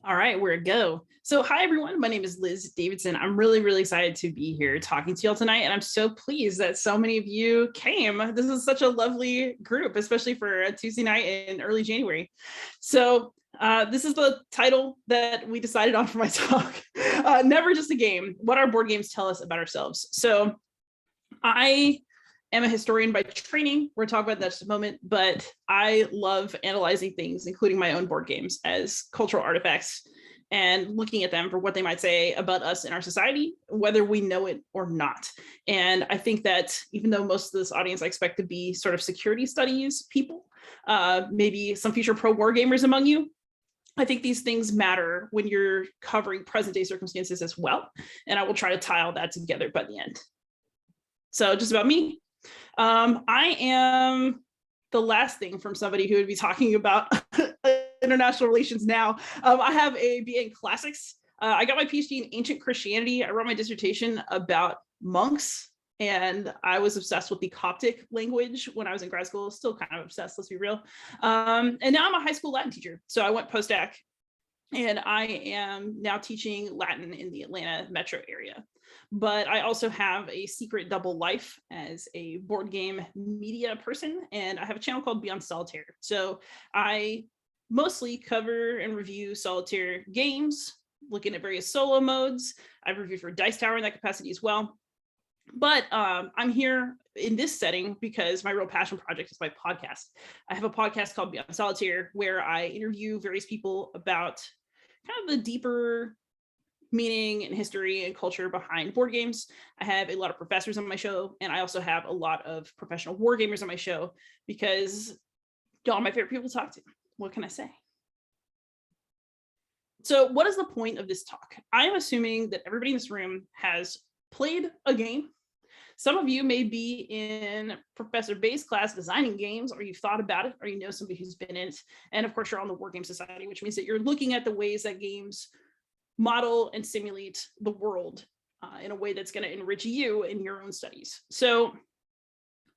All right, where to go? So, hi everyone. My name is Liz Davidson. I'm really excited to be here talking to y'all tonight, and I'm so pleased that so many of you came. This is such a lovely group, especially for a Tuesday night in early January. So, this is the title that we decided on for my talk. Never just a game. What our board games tell us about ourselves. So, I am a historian by training. We're talking about that in just a moment, but I love analyzing things, including my own board games, as cultural artifacts and looking at them for what they might say about us in our society, whether we know it or not. And I think that even though most of this audience I expect to be sort of security studies people, maybe some future pro war gamers among you, I think these things matter when you're covering present day circumstances as well. And I will try to tie all that together by the end. So just about me. I am the last thing from somebody who would be talking about international relations now. I have a BA in classics. I got my PhD in ancient Christianity. I wrote my dissertation about monks, and I was obsessed with the Coptic language when I was in grad school. Still kind of obsessed, let's be real. And now I'm a high school Latin teacher. So I went post-doc, and I am now teaching Latin in the Atlanta metro area. But I also have a secret double life as a board game media person, and I have a channel called Beyond Solitaire. So I mostly cover and review solitaire games, looking at various solo modes. I've reviewed for Dice Tower in that capacity as well. But I'm here in this setting because my real passion project is my podcast. I have a podcast called Beyond Solitaire where I interview various people about kind of the deeper meaning and history and culture behind board games. I have a lot of professors on my show, and I also have a lot of professional wargamers on my show because y'all are my favorite people to talk to. What can I say? So what is the point of this talk? I'm assuming that everybody in this room has played a game. Some of you may be in Professor Bay's class designing games, or you've thought about it, or you know somebody who's been in it. And of course, you're on the War Game Society, which means that you're looking at the ways that games model and simulate the world in a way that's going to enrich you in your own studies. So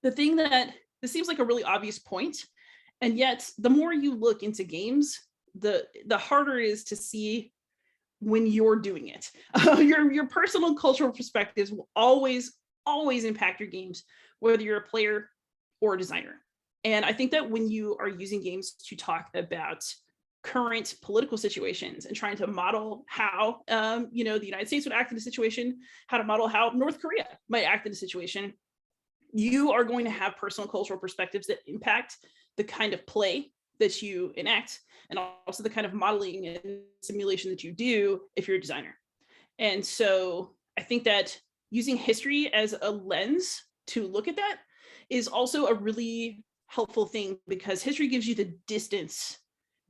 the thing that this seems like a really obvious point, and yet the more you look into games, the harder it is to see when you're doing it. Your personal cultural perspectives will always impact your games, whether you're a player or a designer. And I think that when you are using games to talk about current political situations and trying to model how the United States would act in a situation, how to model how North Korea might act in a situation, you are going to have personal cultural perspectives that impact the kind of play that you enact, and also the kind of modeling and simulation that you do if you're a designer. And so I think that using history as a lens to look at that is also a really helpful thing, because history gives you the distance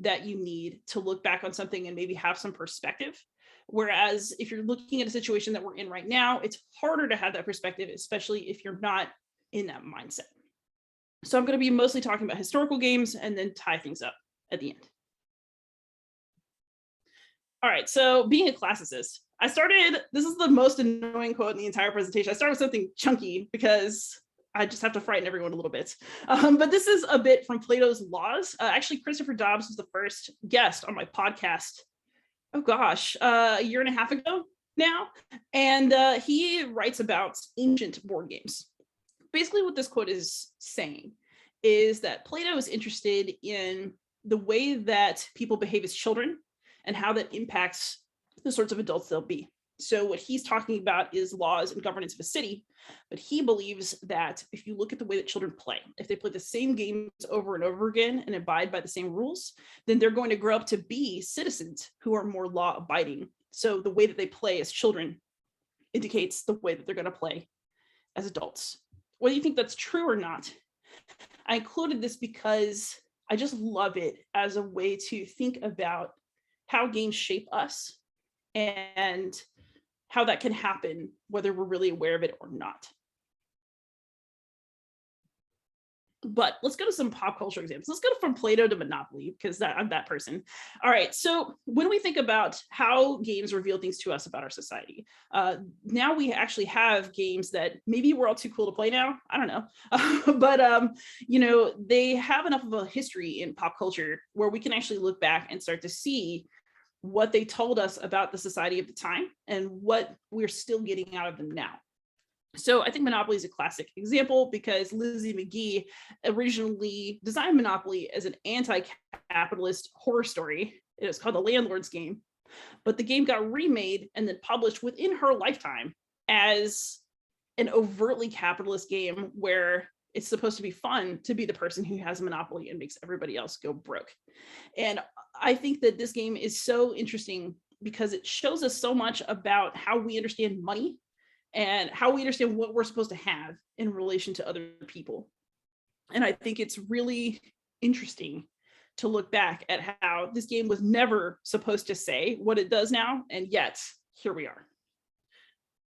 that you need to look back on something and maybe have some perspective. Whereas if you're looking at a situation that we're in right now, it's harder to have that perspective, especially if you're not in that mindset. So I'm going to be mostly talking about historical games and then tie things up at the end. All right, so being a classicist, this is the most annoying quote in the entire presentation. I started with something chunky because I just have to frighten everyone a little bit. But this is a bit from Plato's Laws. Actually, Christopher Dobbs was the first guest on my podcast, a year and a half ago now. And he writes about ancient board games. Basically, what this quote is saying is that Plato is interested in the way that people behave as children and how that impacts the sorts of adults they'll be. So what he's talking about is laws and governance of a city, but he believes that if you look at the way that children play, if they play the same games over and over again and abide by the same rules, then they're going to grow up to be citizens who are more law abiding. So the way that they play as children indicates the way that they're going to play as adults. Whether you think that's true or not, I included this because I just love it as a way to think about how games shape us and how that can happen, whether we're really aware of it or not. But let's go to some pop culture examples. Let's go from Plato to Monopoly, because I'm that person. All right, so when we think about how games reveal things to us about our society, now we actually have games that maybe we're all too cool to play now. I don't know. But, they have enough of a history in pop culture where we can actually look back and start to see what they told us about the society of the time and what we're still getting out of them now. So I think Monopoly is a classic example because Lizzie McGee originally designed Monopoly as an anti-capitalist horror story. It was called The Landlord's Game, but the game got remade and then published within her lifetime as an overtly capitalist game where it's supposed to be fun to be the person who has a monopoly and makes everybody else go broke. And I think that this game is so interesting because it shows us so much about how we understand money and how we understand what we're supposed to have in relation to other people. And I think it's really interesting to look back at how this game was never supposed to say what it does now, and yet here we are.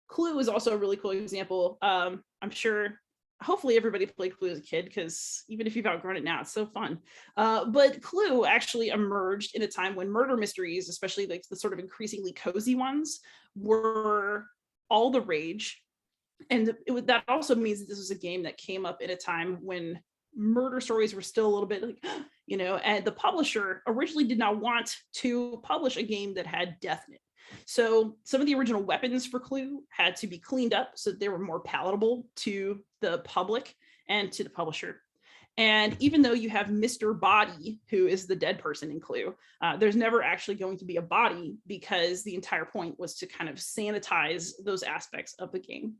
Clue is also a really cool example. I'm sure, hopefully everybody played Clue as a kid, because even if you've outgrown it now, it's so fun. But Clue actually emerged in a time when murder mysteries, especially like the sort of increasingly cozy ones, were all the rage. And that also means that this was a game that came up in a time when murder stories were still a little bit like, and the publisher originally did not want to publish a game that had death in it. So some of the original weapons for Clue had to be cleaned up so that they were more palatable to the public and to the publisher. And even though you have Mr. Body, who is the dead person in Clue, there's never actually going to be a body because the entire point was to kind of sanitize those aspects of the game.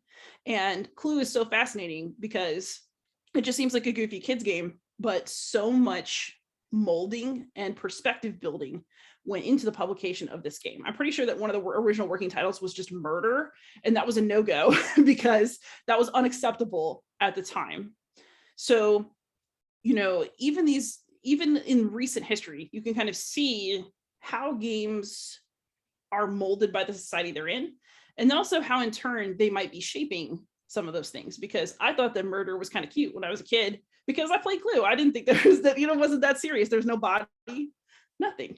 And Clue is so fascinating because it just seems like a goofy kids game, but so much molding and perspective building went into the publication of this game. I'm pretty sure that one of the original working titles was just Murder, and that was a no-go because that was unacceptable at the time. So, even in recent history, you can kind of see how games are molded by the society they're in, and then also how in turn they might be shaping some of those things. Because I thought that Murder was kind of cute when I was a kid because I played Clue. I didn't think there was that, wasn't that serious. There's no body, nothing.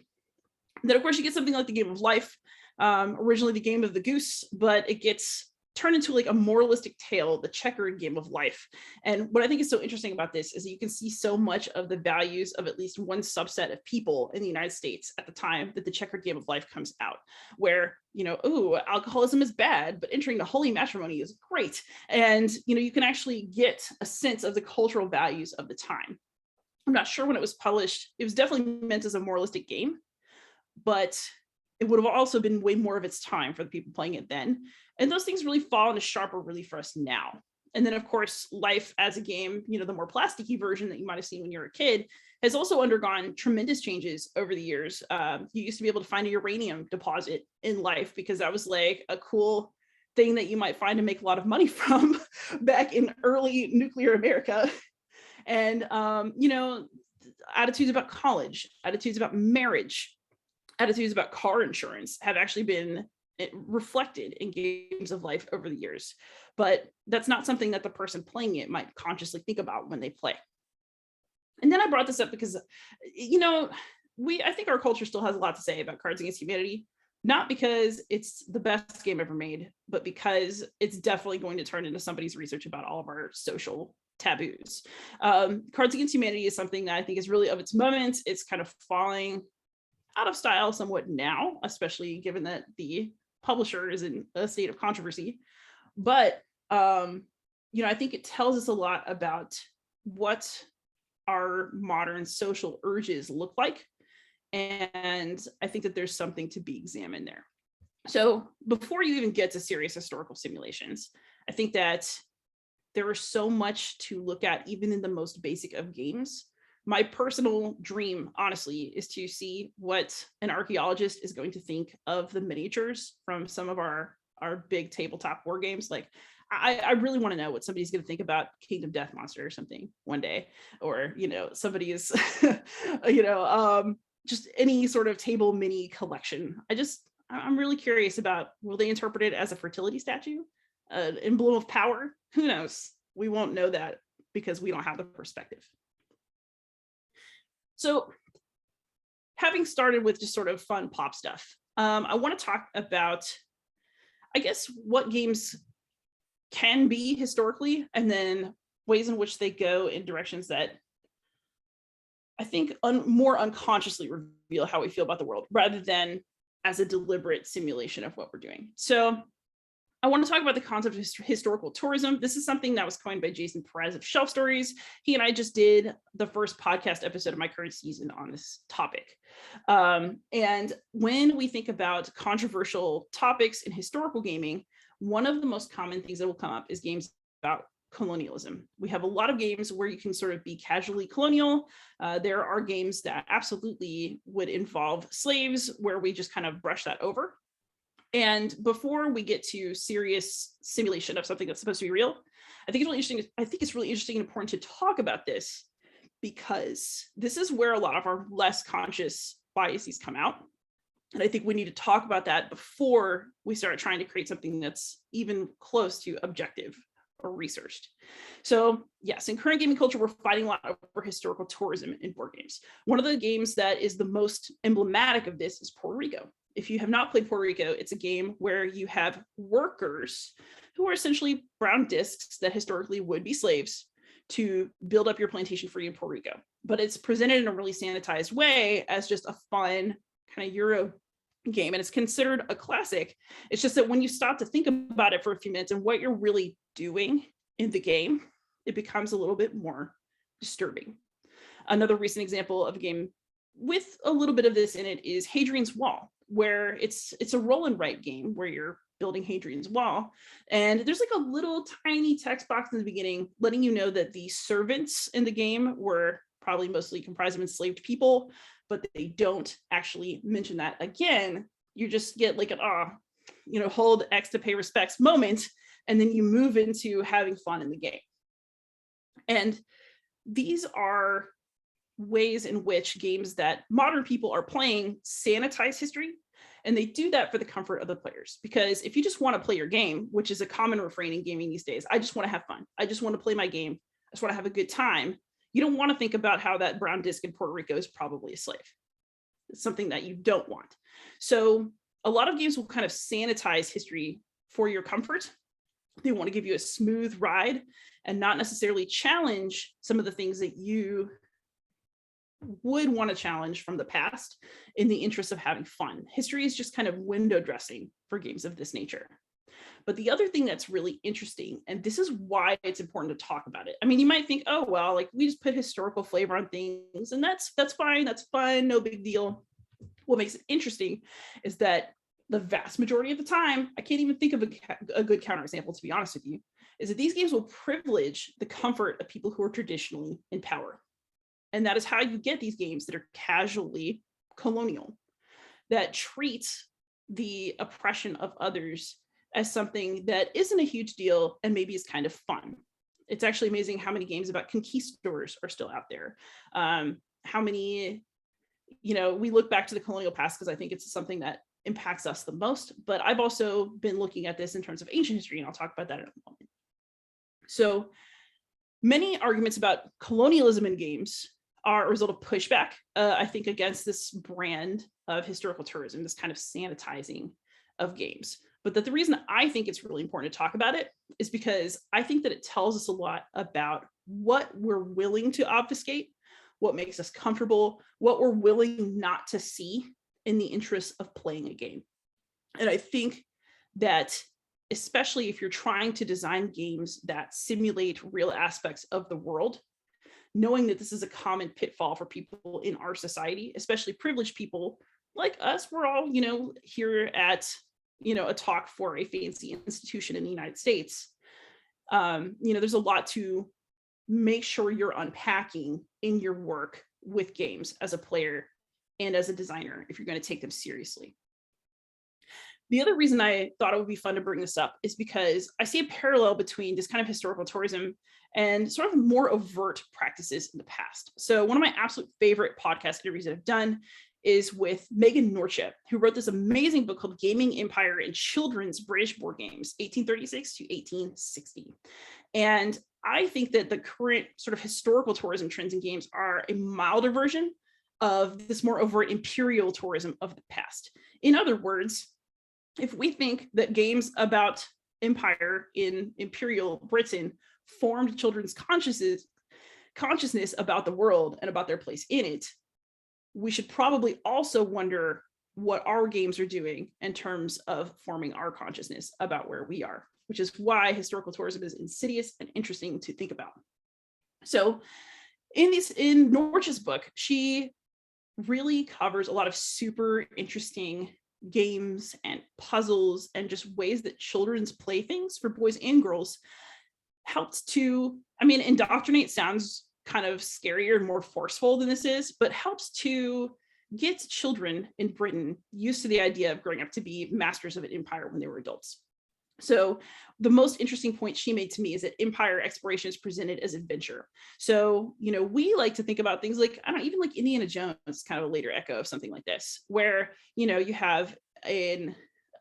Then of course you get something like the Game of Life, originally the Game of the Goose, but it gets turned into like a moralistic tale, the checkered Game of Life. And what I think is so interesting about this is that you can see so much of the values of at least one subset of people in the United States at the time that the checkered Game of Life comes out, where, alcoholism is bad, but entering the holy matrimony is great. And, you can actually get a sense of the cultural values of the time. I'm not sure when it was published. It was definitely meant as a moralistic game, but it would have also been way more of its time for the people playing it then. And those things really fall into sharper relief for us now. And then, of course, Life as a game, the more plasticky version that you might have seen when you were a kid, has also undergone tremendous changes over the years. You used to be able to find a uranium deposit in Life because that was like a cool thing that you might find and make a lot of money from back in early nuclear America. And, attitudes about college, attitudes about marriage, attitudes about car insurance have actually been reflected in games of life over the years, but that's not something that the person playing it might consciously think about when they play. And then I brought this up because, I think our culture still has a lot to say about Cards Against Humanity, not because it's the best game ever made, but because it's definitely going to turn into somebody's research about all of our social taboos. Cards Against Humanity is something that I think is really of its moment. It's kind of falling out of style somewhat now, especially given that the publisher is in a state of controversy. But, I think it tells us a lot about what our modern social urges look like. And I think that there's something to be examined there. So before you even get to serious historical simulations, I think that there is so much to look at, even in the most basic of games. My personal dream, honestly, is to see what an archaeologist is going to think of the miniatures from some of our big tabletop war games. Like, I really want to know what somebody's going to think about Kingdom Death Monster or something one day, or somebody is, just any sort of table mini collection. I'm really curious about, will they interpret it as a fertility statue, an emblem of power? Who knows? We won't know that because we don't have the perspective. So having started with just sort of fun pop stuff, I want to talk about, I guess, what games can be historically, and then ways in which they go in directions that I think more unconsciously reveal how we feel about the world, rather than as a deliberate simulation of what we're doing. So I want to talk about the concept of historical tourism. This is something that was coined by Jason Perez of Shelf Stories. He and I just did the first podcast episode of my current season on this topic. And when we think about controversial topics in historical gaming, one of the most common things that will come up is games about colonialism. We have a lot of games where you can sort of be casually colonial. There are games that absolutely would involve slaves where we just kind of brush that over. And before we get to serious simulation of something that's supposed to be real, I think it's really interesting and important to talk about this, because this is where a lot of our less conscious biases come out. And I think we need to talk about that before we start trying to create something that's even close to objective or researched. So yes, in current gaming culture, we're fighting a lot over historical tourism in board games. One of the games that is the most emblematic of this is Puerto Rico. If you have not played Puerto Rico, it's a game where you have workers who are essentially brown discs that historically would be slaves to build up your plantation for you in Puerto Rico. But it's presented in a really sanitized way as just a fun kind of Euro game, and it's considered a classic. It's just that when you stop to think about it for a few minutes and what you're really doing in the game, it becomes a little bit more disturbing. Another recent example of a game with a little bit of this in it is Hadrian's Wall, where it's a roll and write game where you're building Hadrian's Wall. And there's like a little tiny text box in the beginning letting you know that the servants in the game were probably mostly comprised of enslaved people, but they don't actually mention that again. You just get like an, hold X to pay respects moment, and then you move into having fun in the game. And these are ways in which games that modern people are playing sanitize history, and they do that for the comfort of the players. Because if you just want to play your game, which is a common refrain in gaming these days, I just want to have fun, I just want to play my game, I just want to have a good time, you don't want to think about how that brown disc in Puerto Rico is probably a slave. It's something that you don't want. So a lot of games will kind of sanitize history for your comfort. They want to give you a smooth ride and not necessarily challenge some of the things that you would want to challenge from the past in the interest of having fun. History is just kind of window dressing for games of this nature. But the other thing that's really interesting, and this is why it's important to talk about it. I mean, you might think, oh, well, like we just put historical flavor on things and that's fine, that's fun, no big deal. What makes it interesting is that the vast majority of the time, I can't even think of a good counterexample, to be honest with you, is that these games will privilege the comfort of people who are traditionally in power. And that is how you get these games that are casually colonial, that treat the oppression of others as something that isn't a huge deal and maybe is kind of fun. It's actually amazing how many games about conquistadors are still out there. How many, we look back to the colonial past because I think it's something that impacts us the most, but I've also been looking at this in terms of ancient history, and I'll talk about that in a moment. So many arguments about colonialism in games are a result of pushback, I think, against this brand of historical tourism, this kind of sanitizing of games. But that the reason I think it's really important to talk about it is because I think that it tells us a lot about what we're willing to obfuscate, what makes us comfortable, what we're willing not to see in the interest of playing a game. And I think that especially if you're trying to design games that simulate real aspects of the world, knowing that this is a common pitfall for people in our society, especially privileged people like us, we're all, here at, a talk for a fancy institution in the United States. There's a lot to make sure you're unpacking in your work with games as a player and as a designer, if you're going to take them seriously. The other reason I thought it would be fun to bring this up is because I see a parallel between this kind of historical tourism and sort of more overt practices in the past. So one of my absolute favorite podcast interviews that I've done is with Megan Norchep, who wrote this amazing book called Gaming Empire and Children's British Board Games, 1836 to 1860. And I think that the current sort of historical tourism trends in games are a milder version of this more overt imperial tourism of the past. In other words, if we think that games about empire in imperial Britain formed children's consciousness about the world and about their place in it, we should probably also wonder what our games are doing in terms of forming our consciousness about where we are, which is why historical tourism is insidious and interesting to think about. So in Norch's book, she really covers a lot of super interesting games and puzzles and just ways that children's playthings for boys and girls helps to, I mean, indoctrinate sounds kind of scarier and more forceful than this is, but helps to get children in Britain used to the idea of growing up to be masters of an empire when they were adults. So the most interesting point she made to me is that empire exploration is presented as adventure. So, you know, we like to think about things like, I don't know, even like Indiana Jones, kind of a later echo of something like this, where, you know, you have a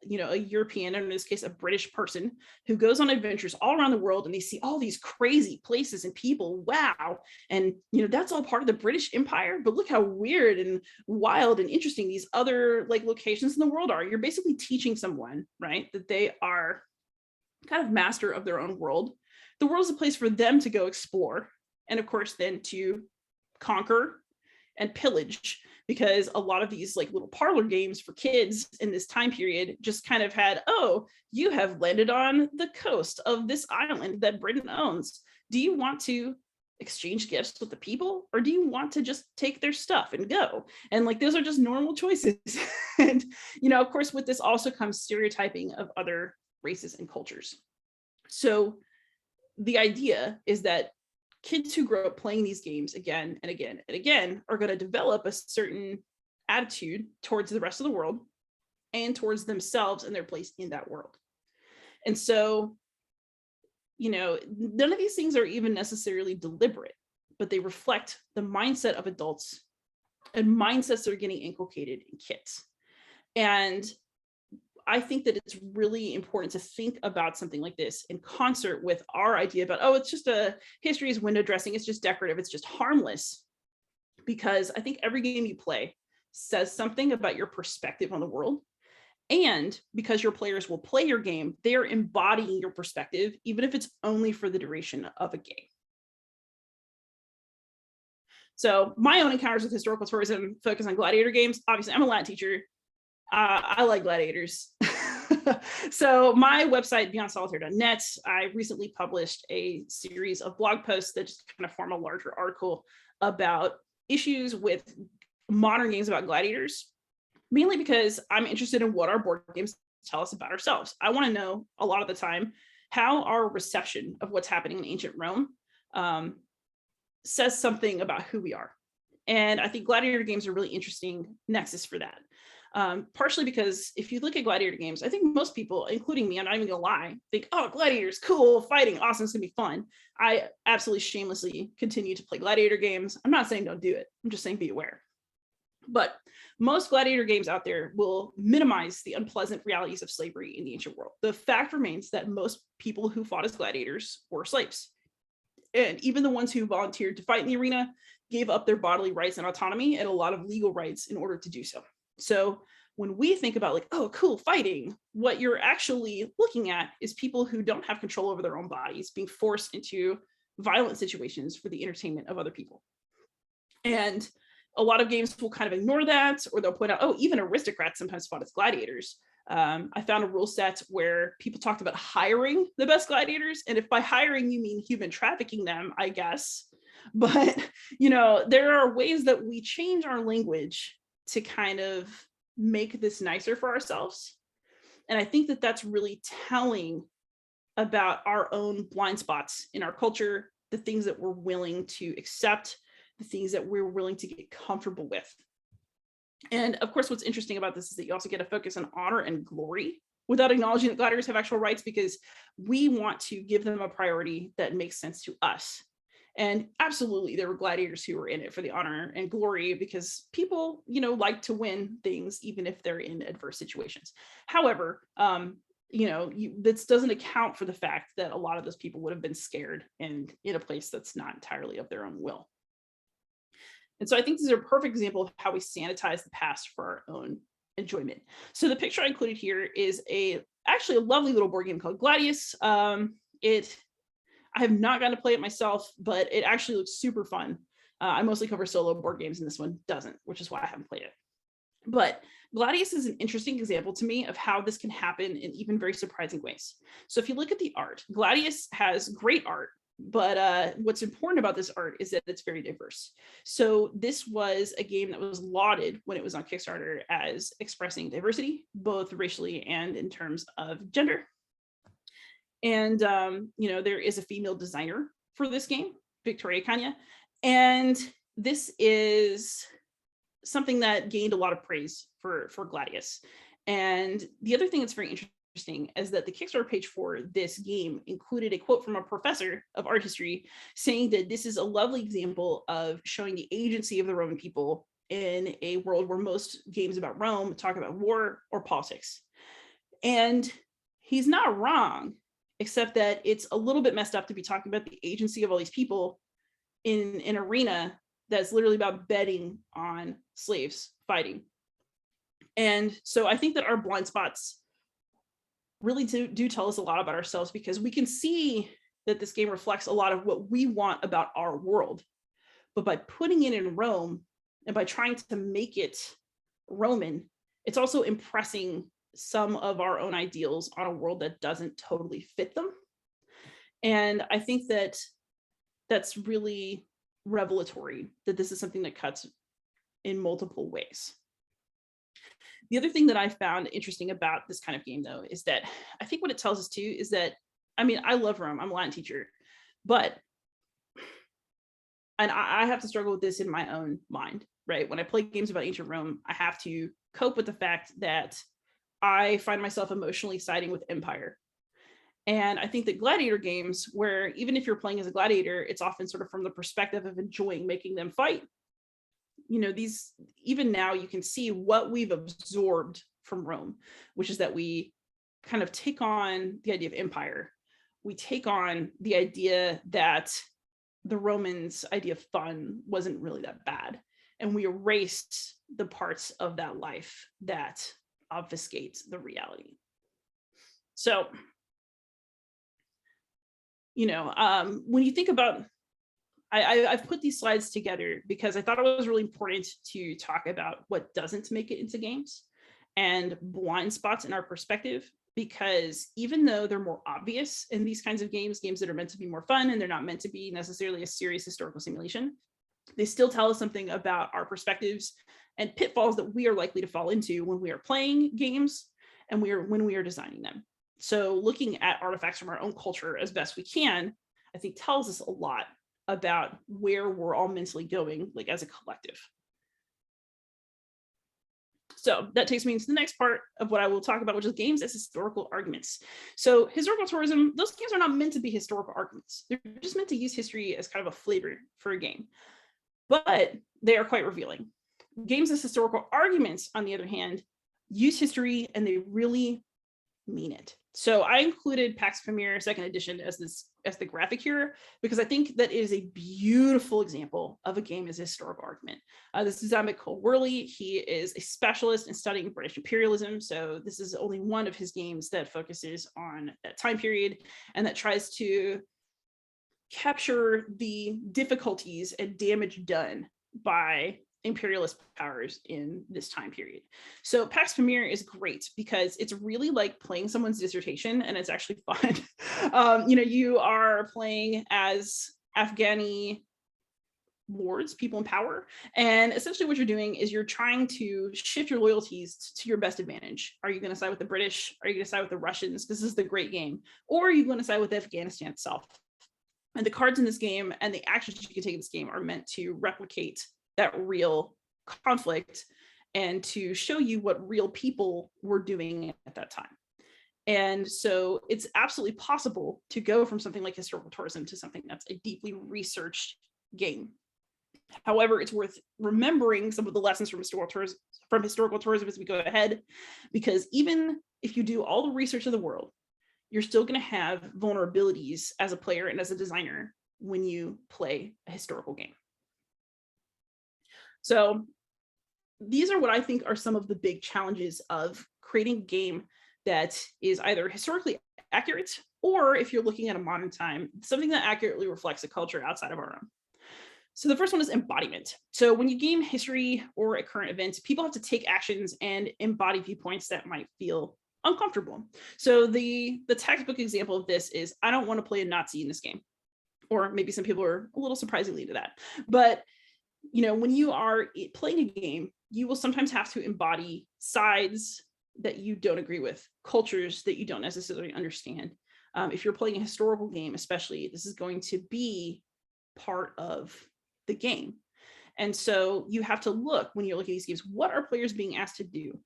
European, or in this case, a British person who goes on adventures all around the world and they see all these crazy places and people. Wow. And, you know, that's all part of the British Empire, but look how weird and wild and interesting these other like locations in the world are. You're basically teaching someone, right, that they are kind of master of their own world. The world is a place for them to go explore. And of course, then to conquer and pillage, because a lot of these like little parlor games for kids in this time period just kind of had, oh, you have landed on the coast of this island that Britain owns. Do you want to exchange gifts with the people, or do you want to just take their stuff and go? And like, those are just normal choices. And, you know, of course, with this also comes stereotyping of other races and cultures. So the idea is that kids who grow up playing these games again and again and again are going to develop a certain attitude towards the rest of the world and towards themselves and their place in that world. And so, you know, none of these things are even necessarily deliberate, but they reflect the mindset of adults and mindsets that are getting inculcated in kids. And I think that it's really important to think about something like this in concert with our idea about, oh, it's just history is window dressing, it's just decorative, it's just harmless. Because I think every game you play says something about your perspective on the world. And because your players will play your game, they are embodying your perspective, even if it's only for the duration of a game. So my own encounters with historical tourism focus on gladiator games. Obviously, I'm a Latin teacher. I like gladiators. So my website, beyondsolitaire.net, I recently published a series of blog posts that just kind of form a larger article about issues with modern games about gladiators, mainly because I'm interested in what our board games tell us about ourselves. I want to know a lot of the time how our reception of what's happening in ancient Rome says something about who we are. And I think gladiator games are a really interesting nexus for that. Partially because if you look at gladiator games, I think most people, including me, I'm not even gonna lie, think, oh, gladiators, cool, fighting, awesome, it's gonna be fun. I absolutely shamelessly continue to play gladiator games. I'm not saying don't do it, I'm just saying be aware. But most gladiator games out there will minimize the unpleasant realities of slavery in the ancient world. The fact remains that most people who fought as gladiators were slaves. And even the ones who volunteered to fight in the arena gave up their bodily rights and autonomy and a lot of legal rights in order to do so. So when we think about like, oh, cool, fighting, what you're actually looking at is people who don't have control over their own bodies being forced into violent situations for the entertainment of other people. And a lot of games will kind of ignore that, or they'll point out, oh, even aristocrats sometimes fought as gladiators. I found a rule set where people talked about hiring the best gladiators. And if by hiring you mean human trafficking them, I guess. But, you know, there are ways that we change our language to kind of make this nicer for ourselves. And I think that that's really telling about our own blind spots in our culture, the things that we're willing to accept, the things that we're willing to get comfortable with. And of course, what's interesting about this is that you also get a focus on honor and glory without acknowledging that gladiators have actual rights, because we want to give them a priority that makes sense to us. And absolutely, there were gladiators who were in it for the honor and glory, because people, you know, like to win things, even if they're in adverse situations. However, you know, this doesn't account for the fact that a lot of those people would have been scared and in a place that's not entirely of their own will. And so I think this is a perfect example of how we sanitize the past for our own enjoyment. So the picture I included here is actually a lovely little board game called Gladius. I have not gotten to play it myself, but it actually looks super fun. I mostly cover solo board games, and this one doesn't, which is why I haven't played it. But Gladius is an interesting example to me of how this can happen in even very surprising ways. So if you look at the art, Gladius has great art, but what's important about this art is that it's very diverse. So this was a game that was lauded when it was on Kickstarter as expressing diversity, both racially and in terms of gender. And there is a female designer for this game, Victoria Kanya, and this is something that gained a lot of praise for Gladius. And the other thing that's very interesting is that the Kickstarter page for this game included a quote from a professor of art history saying that this is a lovely example of showing the agency of the Roman people in a world where most games about Rome talk about war or politics. And he's not wrong, except that it's a little bit messed up to be talking about the agency of all these people in an arena that's literally about betting on slaves fighting. And so I think that our blind spots really do tell us a lot about ourselves, because we can see that this game reflects a lot of what we want about our world. But by putting it in Rome and by trying to make it Roman, it's also impressing some of our own ideals on a world that doesn't totally fit them. And I think that that's really revelatory, that this is something that cuts in multiple ways. The other thing that I found interesting about this kind of game, though, is that I think what it tells us too is that, I mean, I love Rome, I'm a Latin teacher, but, and I have to struggle with this in my own mind, right? When I play games about ancient Rome, I have to cope with the fact that I find myself emotionally siding with empire. And I think that gladiator games, where even if you're playing as a gladiator, it's often sort of from the perspective of enjoying making them fight. These, even now you can see what we've absorbed from Rome, which is that we kind of take on the idea of empire. We take on the idea that the Romans' idea of fun wasn't really that bad. And we erased the parts of that life that obfuscate the reality. So, when you think about, I've put these slides together because I thought it was really important to talk about what doesn't make it into games and blind spots in our perspective, because even though they're more obvious in these kinds of games that are meant to be more fun and they're not meant to be necessarily a serious historical simulation, they still tell us something about our perspectives and pitfalls that we are likely to fall into when we are playing games and when we are designing them. So looking at artifacts from our own culture as best we can, I think tells us a lot about where we're all mentally going, like as a collective. So that takes me into the next part of what I will talk about, which is games as historical arguments. So historical tourism, those games are not meant to be historical arguments. They're just meant to use history as kind of a flavor for a game, but they are quite revealing. Games as historical arguments, on the other hand, use history and they really mean it. So I included Pax Pamir second edition as the graphic here, because I think that is a beautiful example of a game as a historical argument. This is designed by Cole Worley. He is a specialist in studying British imperialism. So this is only one of his games that focuses on that time period and that tries to capture the difficulties and damage done by imperialist powers in this time period. So Pax Pamir is great because it's really like playing someone's dissertation, and it's actually fun. You are playing as Afghani lords, people in power, and essentially what you're doing is you're trying to shift your loyalties to your best advantage. Are you going to side with the British? Are you going to side with the Russians? Because this is the great game. Or are you going to side with Afghanistan itself? And the cards in this game and the actions you can take in this game are meant to replicate that real conflict and to show you what real people were doing at that time. And so it's absolutely possible to go from something like historical tourism to something that's a deeply researched game. However, it's worth remembering some of the lessons from historical tourism as we go ahead, because even if you do all the research in the world, you're still going to have vulnerabilities as a player and as a designer when you play a historical game. So these are what I think are some of the big challenges of creating a game that is either historically accurate, or if you're looking at a modern time, something that accurately reflects a culture outside of our own. So the first one is embodiment. So when you game history or a current event, people have to take actions and embody viewpoints that might feel uncomfortable. So the textbook example of this is, I don't want to play a Nazi in this game. Or maybe some people are a little surprisingly to that. But when you are playing a game, you will sometimes have to embody sides that you don't agree with, cultures that you don't necessarily understand. If you're playing a historical game, especially, this is going to be part of the game. And so you have to look, when you're looking at these games, what are players being asked to do?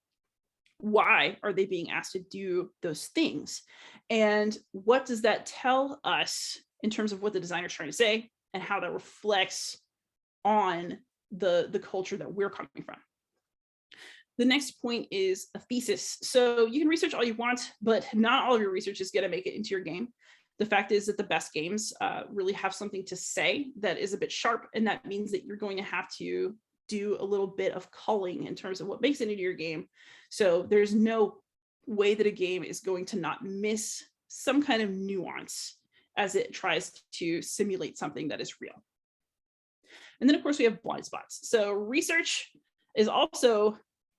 Why are they being asked to do those things? And what does that tell us in terms of what the designer is trying to say and how that reflects on the culture that we're coming from? The next point is a thesis. So you can research all you want, but not all of your research is going to make it into your game. The fact is that the best games really have something to say that is a bit sharp, and that means that you're going to have to do a little bit of culling in terms of what makes it into your game. So there's no way that a game is going to not miss some kind of nuance as it tries to simulate something that is real. And then, of course, we have blind spots. So research is also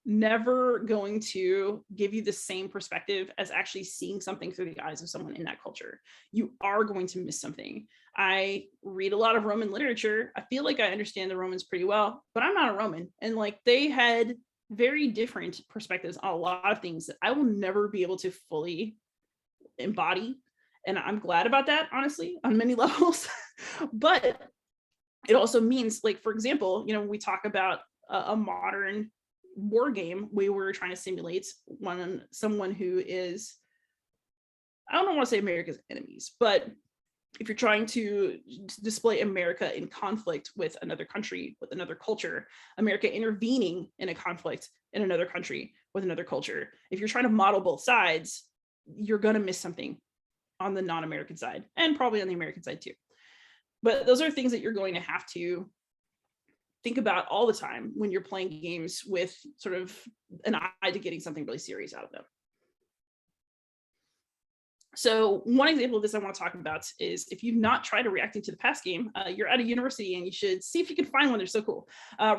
never going to give you the same perspective as actually seeing something through the eyes of someone in that culture. You are going to miss something. I read a lot of Roman literature. I feel like I understand the Romans pretty well, but I'm not a Roman. And they had very different perspectives on a lot of things that I will never be able to fully embody. And I'm glad about that, honestly, on many levels. But it also means, for example, when we talk about a modern war game, we were trying to simulate someone who is, I don't want to say America's enemies, but if you're trying to display America in conflict with another country, with another culture, America intervening in a conflict in another country with another culture, if you're trying to model both sides, you're going to miss something on the non-American side, and probably on the American side too. But those are things that you're going to have to think about all the time when you're playing games with sort of an eye to getting something really serious out of them. So one example of this I want to talk about is, if you've not tried a reacting to the past game, you're at a university and you should see if you can find one. They're so cool.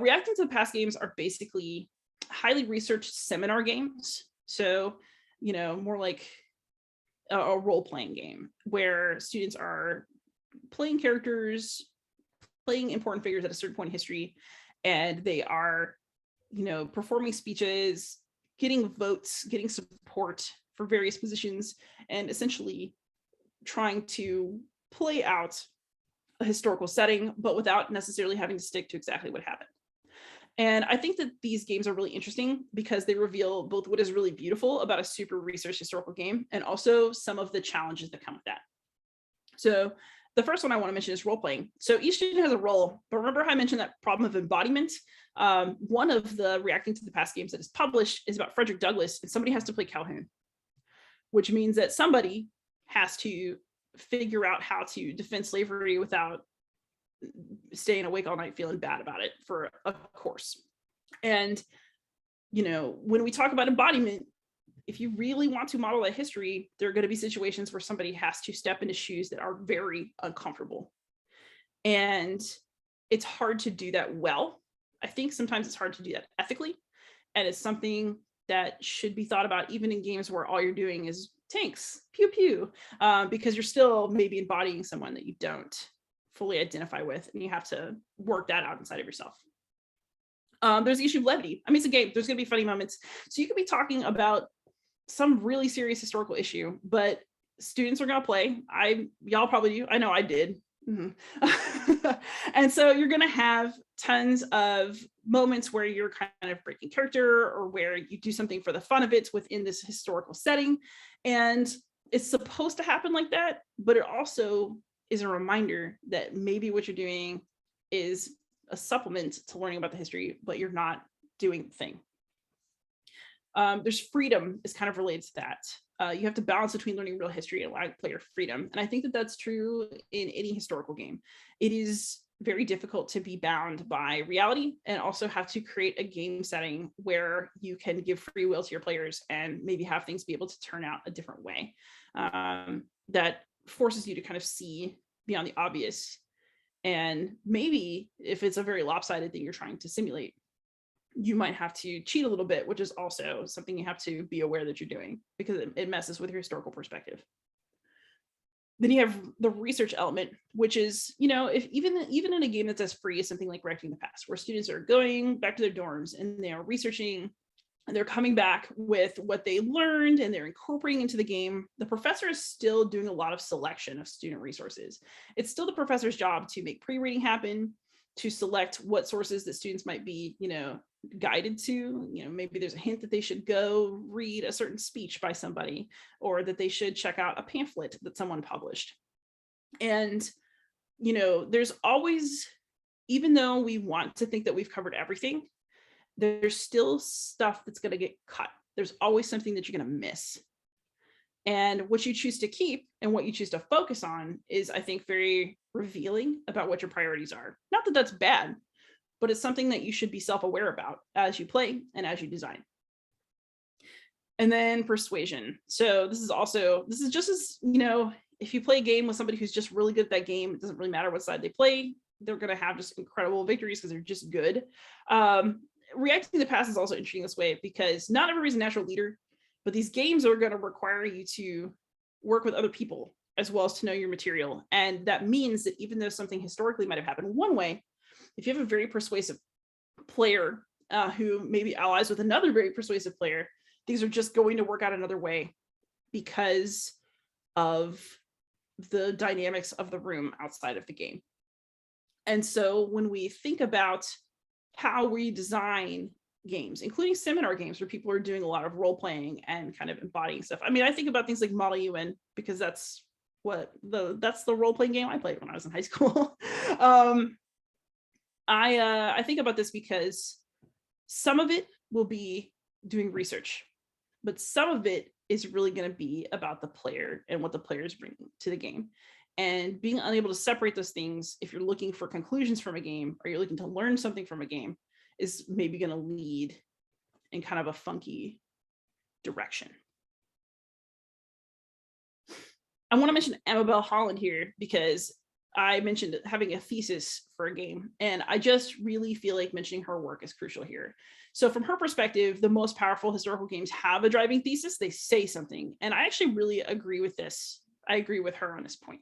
Reacting to the past games are basically highly researched seminar games. So, more like a role-playing game where students are playing characters, playing important figures at a certain point in history, and they are, performing speeches, getting votes, getting support for various positions, and essentially trying to play out a historical setting, but without necessarily having to stick to exactly what happened. And I think that these games are really interesting because they reveal both what is really beautiful about a super researched historical game and also some of the challenges that come with that. So the first one I want to mention is role-playing. So each student has a role, but remember how I mentioned that problem of embodiment? One of the reacting to the past games that is published is about Frederick Douglass, and somebody has to play Calhoun, which means that somebody has to figure out how to defend slavery without staying awake all night feeling bad about it for a course. And, when we talk about embodiment, if you really want to model that history, there are going to be situations where somebody has to step into shoes that are very uncomfortable. And it's hard to do that well. I think sometimes it's hard to do that ethically. And it's something that should be thought about even in games where all you're doing is tanks, pew pew, because you're still maybe embodying someone that you don't fully identify with, and you have to work that out inside of yourself. There's the issue of levity. I mean, it's a game. There's going to be funny moments. So you could be talking about some really serious historical issue, but students are going to play. Y'all probably do. I know I did. Mm-hmm. And so you're going to have tons of moments where you're kind of breaking character, or where you do something for the fun of it within this historical setting. And it's supposed to happen like that, but it also is a reminder that maybe what you're doing is a supplement to learning about the history, but you're not doing the thing. There's freedom is kind of related to that. You have to balance between learning real history and allowing player freedom. And I think that that's true in any historical game. It is very difficult to be bound by reality and also have to create a game setting where you can give free will to your players and maybe have things be able to turn out a different way. That forces you to kind of see beyond the obvious And maybe if it's a very lopsided thing you're trying to simulate, you might have to cheat a little bit, which is also something you have to be aware that you're doing, because it messes with your historical perspective. Then you have the research element, which is, if even in a game that's as free as something like Correcting the Past, where students are going back to their dorms and they are researching and they're coming back with what they learned and they're incorporating into the game, the professor is still doing a lot of selection of student resources. It's still the professor's job to make pre-reading happen, to select what sources that students might be, guided to. Maybe there's a hint that they should go read a certain speech by somebody, or that they should check out a pamphlet that someone published. And, there's always, even though we want to think that we've covered everything, there's still stuff that's going to get cut. There's always something that you're going to miss. And what you choose to keep and what you choose to focus on is, I think, very revealing about what your priorities are. Not that that's bad, but it's something that you should be self-aware about as you play and as you design. And then persuasion. So this is just as, if you play a game with somebody who's just really good at that game, it doesn't really matter what side they play, they're going to have just incredible victories because they're just good. Reacting to the past is also interesting this way, because not everybody's a natural leader, but these games are going to require you to work with other people as well as to know your material. And that means that even though something historically might have happened one way, if you have a very persuasive player who maybe allies with another very persuasive player, these are just going to work out another way because of the dynamics of the room outside of the game. And so when we think about how we design games, including seminar games where people are doing a lot of role playing and kind of embodying stuff. I mean, I think about things like Model UN because that's the role playing game I played when I was in high school. I think about this because some of it will be doing research, but some of it is really going to be about the player and what the players bring to the game. And being unable to separate those things, if you're looking for conclusions from a game or you're looking to learn something from a game, is maybe going to lead in kind of a funky direction. I want to mention Amabel Holland here because I mentioned having a thesis for a game, and I just really feel like mentioning her work is crucial here. So from her perspective, the most powerful historical games have a driving thesis. They say something, and I actually really agree with this. I agree with her on this point.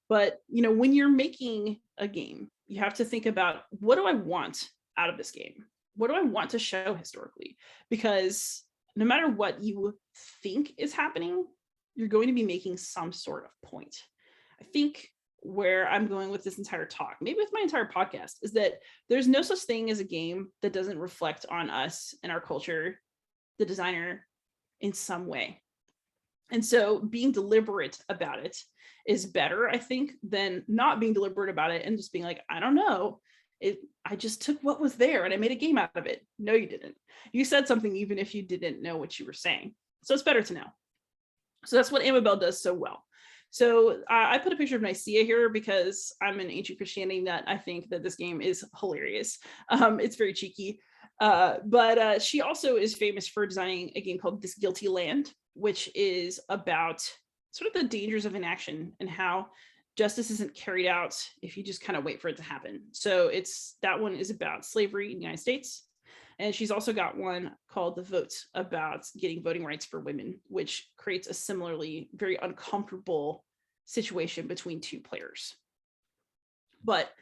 But, when you're making a game, you have to think about, what do I want out of this game? What do I want to show historically? Because no matter what you think is happening, you're going to be making some sort of point. I think where I'm going with this entire talk, maybe with my entire podcast, is that there's no such thing as a game that doesn't reflect on us and our culture, the designer, in some way. And so being deliberate about it is better, I think, than not being deliberate about it and just being like, I don't know. I just took what was there and I made a game out of it. No, you didn't. You said something even if you didn't know what you were saying. So it's better to know. So that's what Amabel does so well. So I put a picture of Nicaea here because I'm in ancient Christianity that I think that this game is hilarious. It's very cheeky. But she also is famous for designing a game called This Guilty Land, which is about sort of the dangers of inaction and how justice isn't carried out if you just kind of wait for it to happen. So that one is about slavery in the United States. And she's also got one called The Vote, about getting voting rights for women, which creates a similarly very uncomfortable situation between two players. But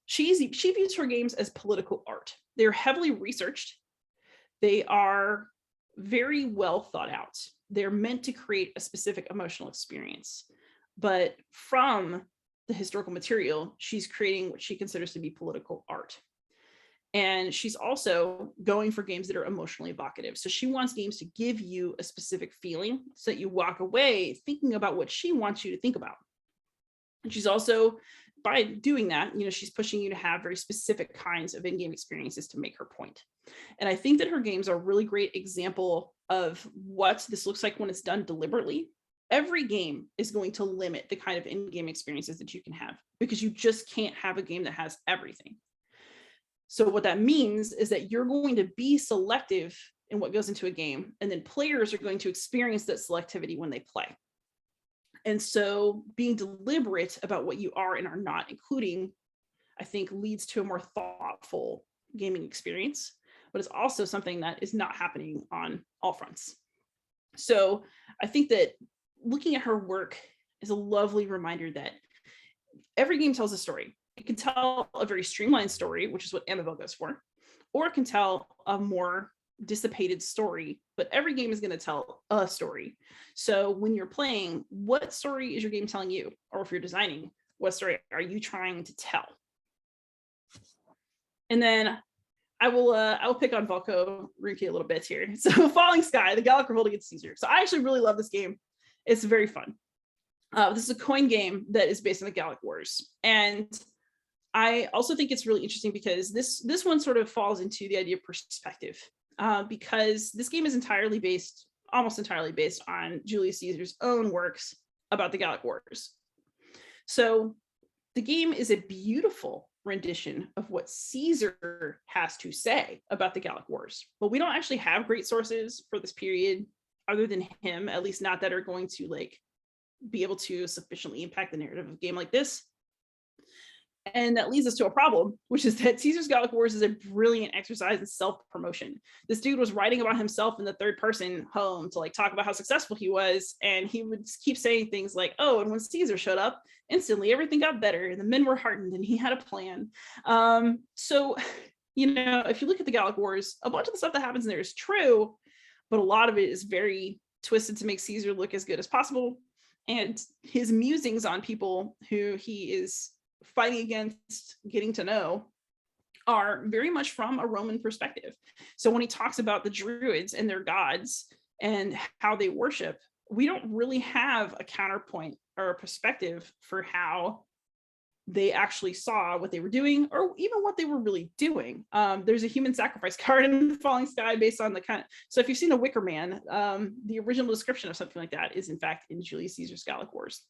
she views her games as political art. They're heavily researched. They are very well thought out. They're meant to create a specific emotional experience. But from the historical material, she's creating what she considers to be political art. And she's also going for games that are emotionally evocative. So she wants games to give you a specific feeling so that you walk away thinking about what she wants you to think about. And she's also, by doing that, she's pushing you to have very specific kinds of in-game experiences to make her point. And I think that her games are a really great example of what this looks like when it's done deliberately. Every game is going to limit the kind of in-game experiences that you can have, because you just can't have a game that has everything. So what that means is that you're going to be selective in what goes into a game, and then players are going to experience that selectivity when they play. And so being deliberate about what you are and are not including, I think, leads to a more thoughtful gaming experience, but it's also something that is not happening on all fronts. So I think that looking at her work is a lovely reminder that every game tells a story. It can tell a very streamlined story, which is what Annabelle goes for, or it can tell a more dissipated story, but every game is going to tell a story. So when you're playing, what story is your game telling you? Or if you're designing, what story are you trying to tell? And then I will pick on Volko Rinke a little bit here. So Falling Sky, the Gallic Revolt against Caesar. So I actually really love this game. It's very fun. This is a coin game that is based on the Gallic Wars. And I also think it's really interesting because this one sort of falls into the idea of perspective, because this game is almost entirely based on Julius Caesar's own works about the Gallic Wars. So the game is a beautiful rendition of what Caesar has to say about the Gallic Wars. But we don't actually have great sources for this period other than him, at least not that are going to like be able to sufficiently impact the narrative of a game like this. And that leads us to a problem, which is that Caesar's Gallic Wars is a brilliant exercise in self-promotion. This dude was writing about himself in the third person home to like talk about how successful he was. And he would keep saying things like, oh, and when Caesar showed up, instantly everything got better and the men were heartened and he had a plan. So, if you look at the Gallic Wars, a bunch of the stuff that happens in there is true, but a lot of it is very twisted to make Caesar look as good as possible. And his musings on people who he is fighting against, getting to know, are very much from a Roman perspective. So when he talks about the Druids and their gods and how they worship, we don't really have a counterpoint or a perspective for how they actually saw what they were doing or even what they were really doing. There's a human sacrifice card in Falling Sky based on the kind. So if you've seen The Wicker Man, the original description of something like that is in fact in Julius Caesar's Gallic Wars.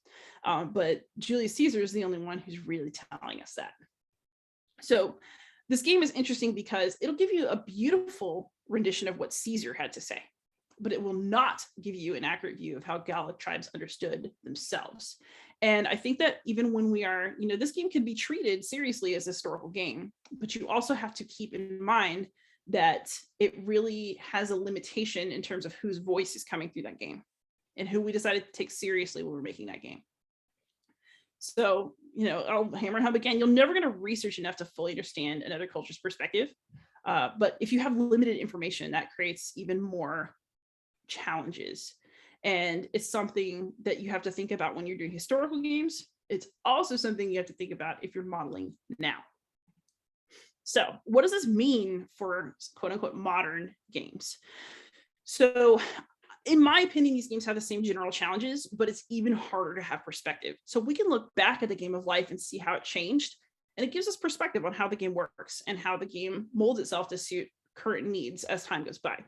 But Julius Caesar is the only one who's really telling us that. So this game is interesting because it'll give you a beautiful rendition of what Caesar had to say, but it will not give you an accurate view of how Gallic tribes understood themselves. And I think that even when we are, this game can be treated seriously as a historical game, but you also have to keep in mind that it really has a limitation in terms of whose voice is coming through that game and who we decided to take seriously when we're making that game. So, I'll hammer and hub again, you're never going to research enough to fully understand another culture's perspective. But if you have limited information, that creates even more challenges. And it's something that you have to think about when you're doing historical games. It's also something you have to think about if you're modeling now. So what does this mean for quote unquote modern games? So in my opinion, these games have the same general challenges, but it's even harder to have perspective. So we can look back at the game of life and see how it changed. And it gives us perspective on how the game works and how the game molds itself to suit current needs as time goes by.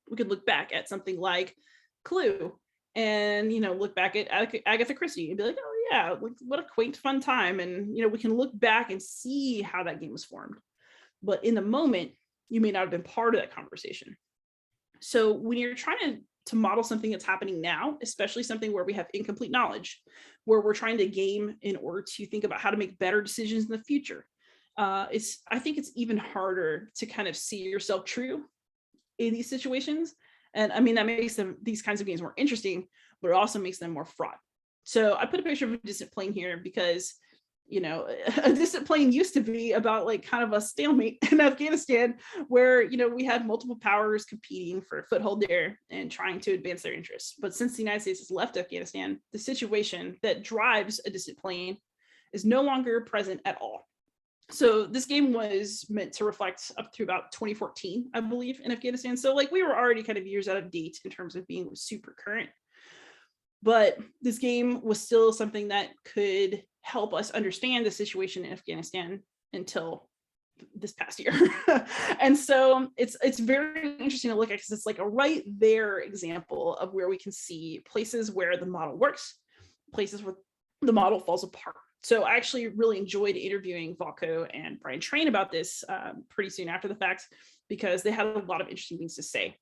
We could look back at something like Clue and look back at Agatha Christie and be like, oh yeah, what a quaint fun time. And we can look back and see how that game was formed, but in the moment you may not have been part of that conversation. So when you're trying to model something that's happening now, especially something where we have incomplete knowledge, where we're trying to game in order to think about how to make better decisions in the future, I think it's even harder to kind of see yourself true in these situations. And I mean, that makes these kinds of games more interesting, but it also makes them more fraught. So I put a picture of a distant plane here because, a distant plane used to be about like kind of a stalemate in Afghanistan where, we had multiple powers competing for a foothold there and trying to advance their interests. But since the United States has left Afghanistan, the situation that drives a distant plane is no longer present at all. So this game was meant to reflect up to about 2014, I believe, in Afghanistan. So like we were already kind of years out of date in terms of being super current. But this game was still something that could help us understand the situation in Afghanistan until this past year. And so it's very interesting to look at because it's like a right there example of where we can see places where the model works, places where the model falls apart. So I actually really enjoyed interviewing Volko and Brian Train about this pretty soon after the fact, because they had a lot of interesting things to say.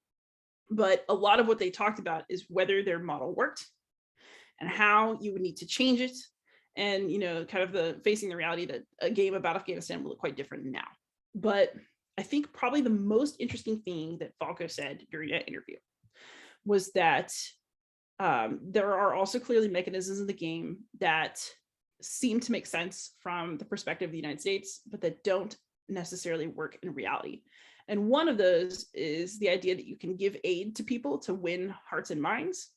But a lot of what they talked about is whether their model worked and how you would need to change it. And, kind of facing the reality that a game about Afghanistan will look quite different now. But I think probably the most interesting thing that Falco said during that interview was that there are also clearly mechanisms in the game that seem to make sense from the perspective of the United States, but that don't necessarily work in reality. And one of those is the idea that you can give aid to people to win hearts and minds.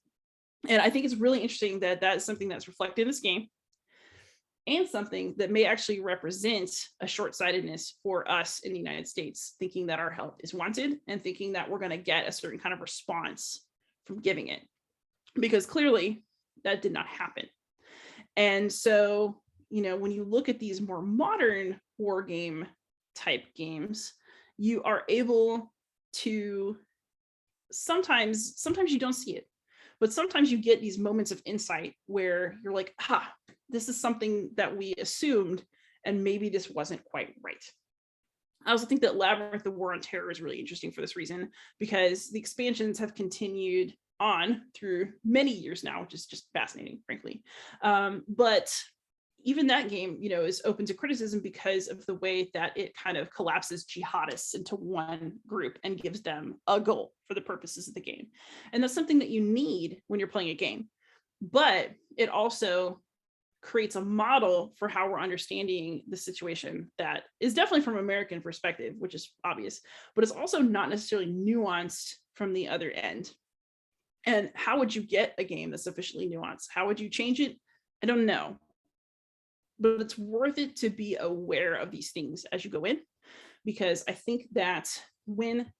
And I think it's really interesting that that is something that's reflected in this game, and something that may actually represent a short-sightedness for us in the United States, thinking that our help is wanted and thinking that we're going to get a certain kind of response from giving it, because clearly that did not happen. And so, when you look at these more modern war game type games, you are able to sometimes you don't see it, but sometimes you get these moments of insight where you're like, this is something that we assumed, and maybe this wasn't quite right. I also think that Labyrinth, the War on Terror, is really interesting for this reason, because the expansions have continued on through many years now, which is just fascinating, frankly. But even that game, is open to criticism because of the way that it kind of collapses jihadists into one group and gives them a goal for the purposes of the game. And that's something that you need when you're playing a game. But it also creates a model for how we're understanding the situation that is definitely from American perspective, which is obvious, but it's also not necessarily nuanced from the other end. And how would you get a game that's sufficiently nuanced? How would you change it? I don't know. But it's worth it to be aware of these things as you go in, because I think that when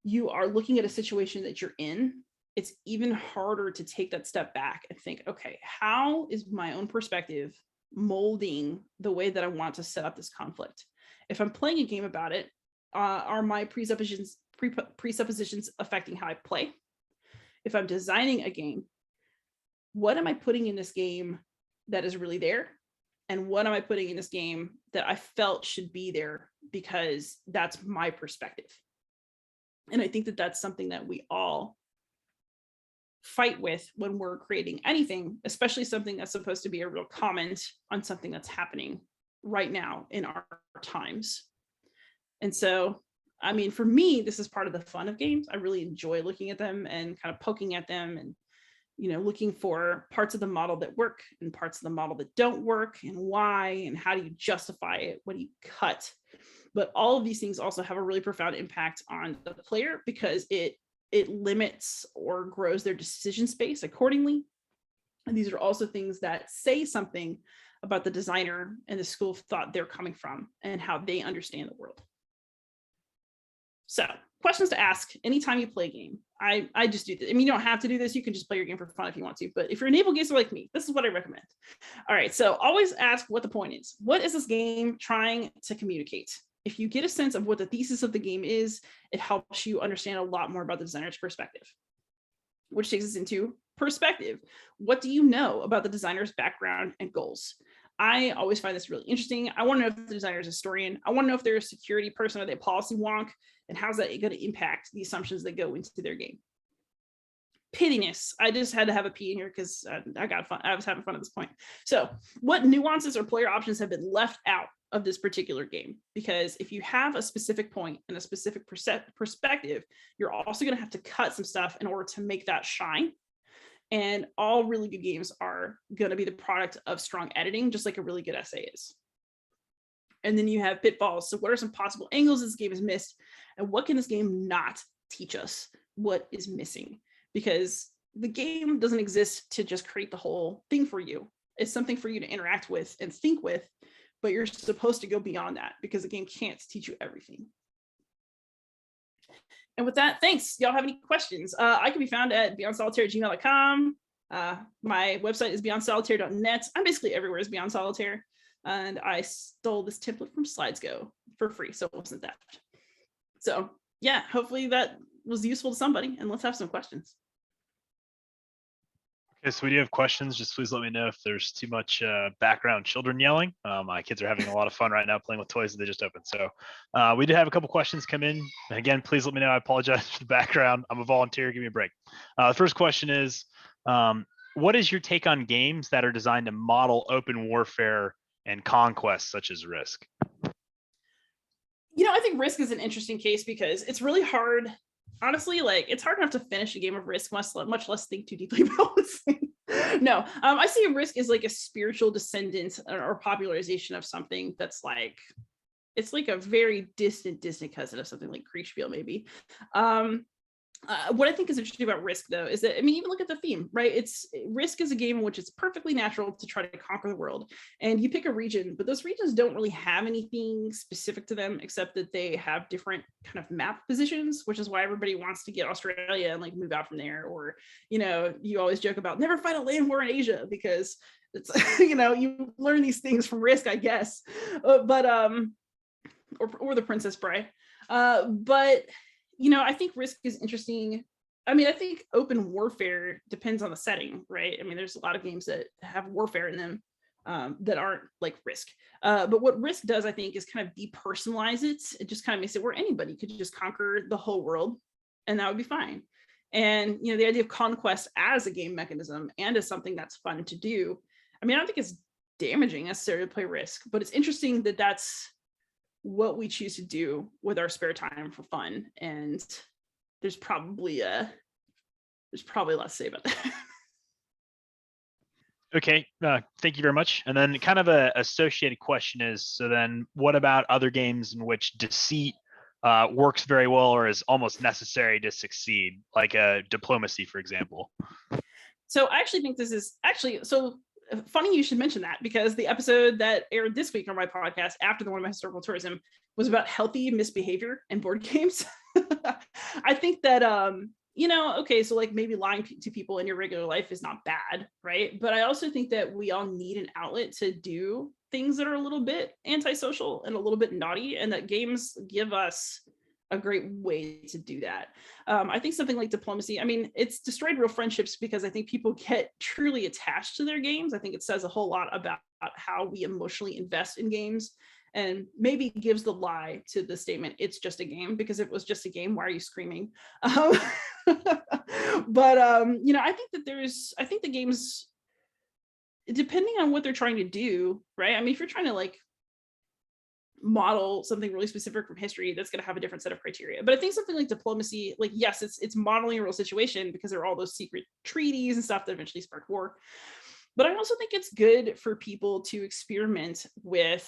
you are looking at a situation that you're in, it's even harder to take that step back and think, okay, how is my own perspective molding the way that I want to set up this conflict? If I'm playing a game about it, are my presuppositions affecting how I play? If I'm designing a game, what am I putting in this game that is really there? And what am I putting in this game that I felt should be there because that's my perspective? And I think that that's something that we all fight with when we're creating anything, especially something that's supposed to be a real comment on something that's happening right now in our times. And so, I mean, for me, this is part of the fun of games. I really enjoy looking at them and kind of poking at them and, looking for parts of the model that work and parts of the model that don't work, and why, and how do you justify it? What do you cut? But all of these things also have a really profound impact on the player, because it limits or grows their decision space accordingly. And these are also things that say something about the designer and the school of thought they're coming from and how they understand the world. So, questions to ask anytime you play a game. I just do this. I mean, you don't have to do this. You can just play your game for fun if you want to. But if you're a naval gazer like me, this is what I recommend. All right. So always ask what the point is. What is this game trying to communicate? If you get a sense of what the thesis of the game is, it helps you understand a lot more about the designer's perspective, which takes us into perspective. What do you know about the designer's background and goals? I always find this really interesting. I want to know if the designer is a historian. I want to know if they're a security person or they a policy wonk, and how's that going to impact the assumptions that go into their game. Pittiness. I just had to have a P in here because I got fun. I was having fun at this point. So what nuances or player options have been left out of this particular game? Because if you have a specific point and a specific perspective, you're also going to have to cut some stuff in order to make that shine. And all really good games are going to be the product of strong editing, just like a really good essay is. And then you have pitfalls. So what are some possible angles this game has missed? And what can this game not teach us? What is missing? Because the game doesn't exist to just create the whole thing for you. It's something for you to interact with and think with, but you're supposed to go beyond that because the game can't teach you everything. And with that, thanks. Y'all have any questions? I can be found at beyondsolitaire@gmail.com. My website is beyondsolitaire.net. I'm basically everywhere as Beyond Solitaire. And I stole this template from SlidesGo for free, so it wasn't theft. So yeah, hopefully that was useful to somebody, and let's have some questions. Okay, so we do have questions. Just please let me know if there's too much background children yelling. My kids are having a lot of fun right now playing with toys that they just opened. So we did have a couple questions come in. And again, please let me know. I apologize for the background. I'm a volunteer. Give me a break. The first question is, what is your take on games that are designed to model open warfare and conquest, such as Risk? I think Risk is an interesting case because it's really hard. Honestly, like it's hard enough to finish a game of Risk, much less think too deeply about this thing. No, I see Risk as like a spiritual descendant or popularization of something that's like, it's like a very distant cousin of something like Kriegspiel, maybe. What I think is interesting about Risk, though, is that, I mean, even look at the theme, right? Risk is a game in which it's perfectly natural to try to conquer the world. And you pick a region, but those regions don't really have anything specific to them, except that they have different kind of map positions, which is why everybody wants to get Australia and like move out from there. Or, you always joke about never fight a land war in Asia because it's, you learn these things from Risk, I guess. Or the Princess Bride. But I think Risk is interesting. I mean, I think open warfare depends on the setting, right? I mean, there's a lot of games that have warfare in them that aren't like Risk. But what Risk does, I think, is kind of depersonalize it. It just kind of makes it where anybody could just conquer the whole world, and that would be fine. And, the idea of conquest as a game mechanism and as something that's fun to do. I mean, I don't think it's damaging necessarily to play Risk, but it's interesting that that's what we choose to do with our spare time for fun, and there's probably a lot to say about that. Okay, thank you very much. And then kind of a associated question is, so then what about other games in which deceit works very well or is almost necessary to succeed, like diplomacy, for example? So I actually think this is so funny you should mention that, because the episode that aired this week on my podcast after the one of my historical tourism was about healthy misbehavior in board games. I think that okay, so like maybe lying to people in your regular life is not bad, right? But I also think that we all need an outlet to do things that are a little bit antisocial and a little bit naughty, and that games give us a great way to do that. I think something like diplomacy, I mean, it's destroyed real friendships because I think people get truly attached to their games. I think it says a whole lot about how we emotionally invest in games, and maybe gives the lie to the statement, it's just a game, because if it was just a game, why are you screaming? But I think the games, depending on what they're trying to do, right? I mean, if you're trying to like model something really specific from history, that's going to have a different set of criteria. But I think something like diplomacy, like, yes, it's modeling a real situation because there are all those secret treaties and stuff that eventually spark war. But I also think it's good for people to experiment with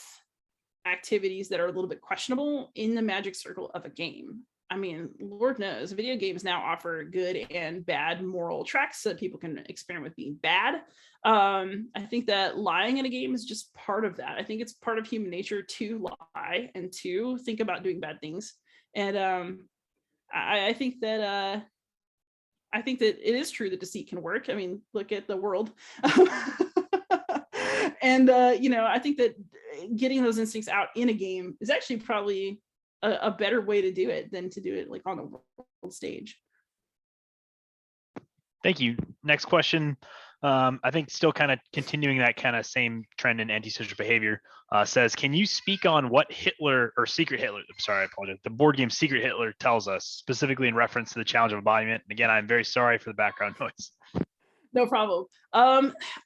activities that are a little bit questionable in the magic circle of a game. I mean, Lord knows video games now offer good and bad moral tracks so that people can experiment with being bad. I think that lying in a game is just part of that. I think it's part of human nature to lie and to think about doing bad things. And I think that it is true that deceit can work. I mean, look at the world. And I think that getting those instincts out in a game is actually probably a better way to do it than to do it like on the world stage. Thank you. Next question. I think still kind of continuing that kind of same trend in antisocial behavior, says, can you speak on what Hitler or Secret Hitler, I'm sorry, I apologize, the board game Secret Hitler tells us, specifically in reference to the challenge of embodiment? And again, I'm very sorry for the background noise. No problem.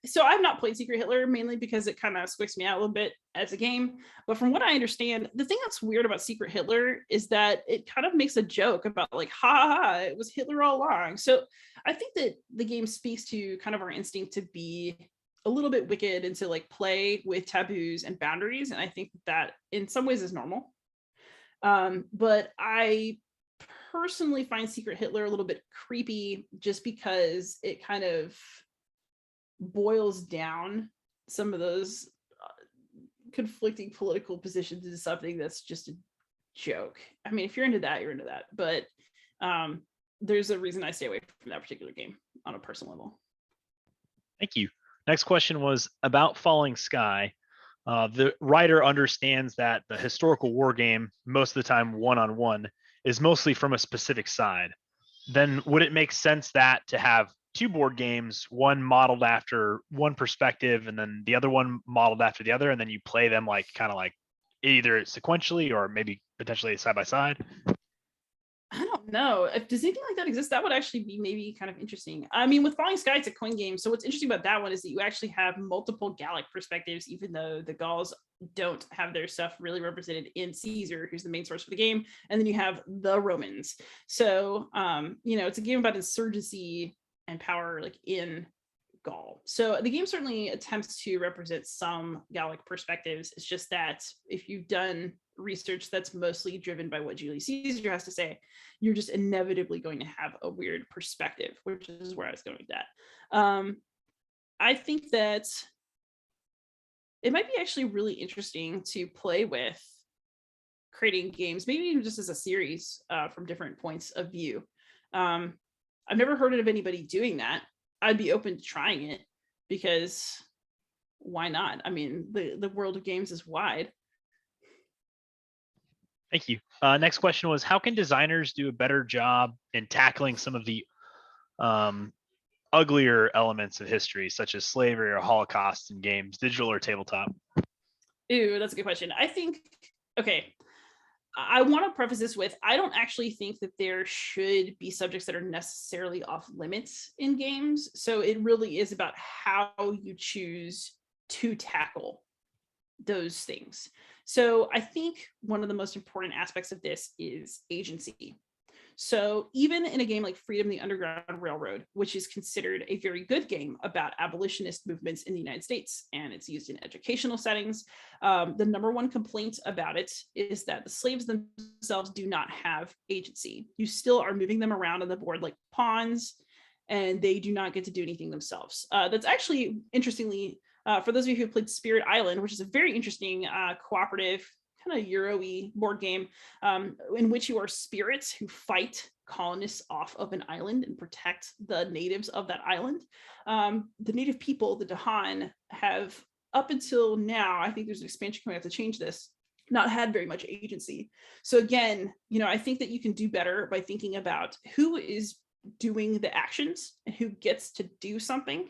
So I've not played Secret Hitler, mainly because it kind of squicks me out a little bit as a game. But from what I understand, the thing that's weird about Secret Hitler is that it kind of makes a joke about like, ha ha, it was Hitler all along. So I think that the game speaks to kind of our instinct to be a little bit wicked and to like play with taboos and boundaries. And I think that in some ways is normal. But I personally find Secret Hitler a little bit creepy just because it kind of boils down some of those conflicting political positions into something that's just a joke. I mean, if you're into that, you're into that. But there's a reason I stay away from that particular game on a personal level. Thank you. Next question was about Falling Sky. The writer understands that the historical war game, most of the time one-on-one, is mostly from a specific side. Then would it make sense that to have two board games, one modeled after one perspective and then the other one modeled after the other, and then you play them like kind of like either sequentially or maybe potentially side by side? I don't No, if does anything like that exist, that would actually be maybe kind of interesting. I mean, with Falling Sky, it's a coin game. So what's interesting about that one is that you actually have multiple Gallic perspectives, even though the Gauls don't have their stuff really represented in Caesar, who's the main source for the game. And then you have the Romans. So, it's a game about insurgency and power, like in Gaul. So the game certainly attempts to represent some Gallic perspectives. It's just that if you've done research that's mostly driven by what Julius Caesar has to say, you're just inevitably going to have a weird perspective, which is where I was going with that. I think that it might be actually really interesting to play with creating games, maybe even just as a series from different points of view. I've never heard of anybody doing that. I'd be open to trying it because why not? I mean, the world of games is wide. Thank you. Next question was, how can designers do a better job in tackling some of the uglier elements of history, such as slavery or Holocaust in games, digital or tabletop? Ooh, that's a good question. I think, okay, I want to preface this with, I don't actually think that there should be subjects that are necessarily off limits in games. So it really is about how you choose to tackle those things. So I think one of the most important aspects of this is agency. So even in a game like Freedom, the Underground Railroad, which is considered a very good game about abolitionist movements in the United States, and it's used in educational settings, the number one complaint about it is that the slaves themselves do not have agency. You still are moving them around on the board like pawns, and they do not get to do anything themselves. That's actually, interestingly, for those of you who played Spirit Island, which is a very interesting cooperative kind of Euro-y board game in which you are spirits who fight colonists off of an island and protect the natives of that island. The native people, the Dahan, have up until now, I think there's an expansion coming up to change this, not had very much agency. So again, I think that you can do better by thinking about who is doing the actions and who gets to do something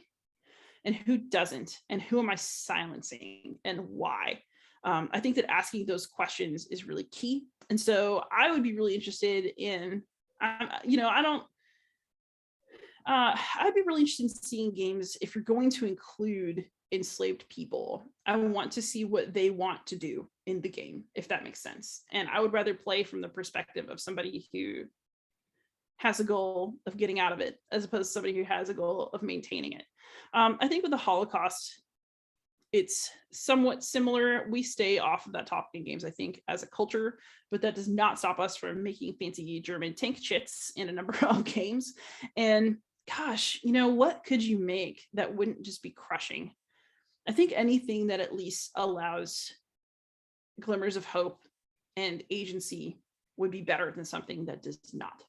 and who doesn't, and who am I silencing and why. I think that asking those questions is really key. And so I would be really interested in, I'd be really interested in seeing games, if you're going to include enslaved people, I want to see what they want to do in the game, if that makes sense. And I would rather play from the perspective of somebody who has a goal of getting out of it, as opposed to somebody who has a goal of maintaining it. I think with the Holocaust, it's somewhat similar. We stay off of that topic in games, I think, as a culture, but that does not stop us from making fancy German tank chits in a number of games. And gosh, what could you make that wouldn't just be crushing? I think anything that at least allows glimmers of hope and agency would be better than something that does not.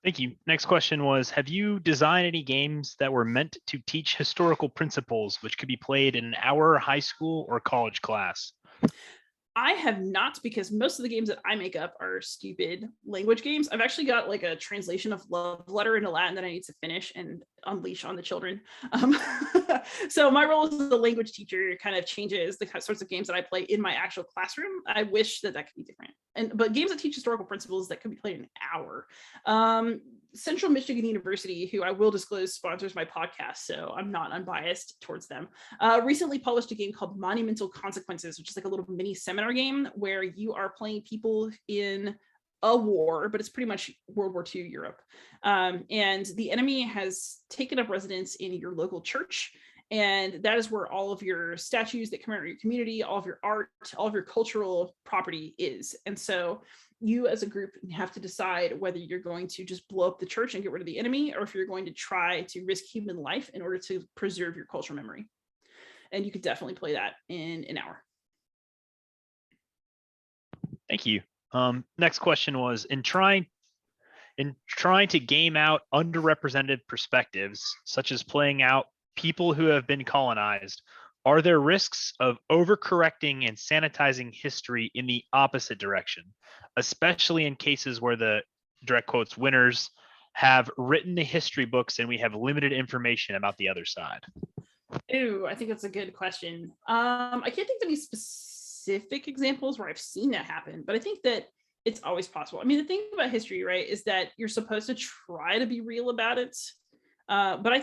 Thank you. Next question was, have you designed any games that were meant to teach historical principles, which could be played in an hour high school or college class? I have not, because most of the games that I make up are stupid language games. I've actually got like a translation of Love Letter into Latin that I need to finish and unleash on the children. So my role as a language teacher kind of changes the sorts of games that I play in my actual classroom. I wish that could be different. But games that teach historical principles that could be played in an hour. Central Michigan University, who I will disclose sponsors my podcast, so I'm not unbiased towards them, recently published a game called Monumental Consequences, which is like a little mini seminar game where you are playing people in a war, but it's pretty much World War II Europe. And the enemy has taken up residence in your local church. And that is where all of your statues that come out of your community, all of your art, all of your cultural property is. And so you as a group have to decide whether you're going to just blow up the church and get rid of the enemy, or if you're going to try to risk human life in order to preserve your cultural memory. And you could definitely play that in an hour. Thank you. Next question was, in trying to game out underrepresented perspectives, such as playing out people who have been colonized, are there risks of overcorrecting and sanitizing history in the opposite direction, especially in cases where the direct quotes winners have written the history books and we have limited information about the other side? Ooh, I think that's a good question. I can't think of any specific examples where I've seen that happen, but I think that it's always possible. I mean, the thing about history, right, is that you're supposed to try to be real about it. But I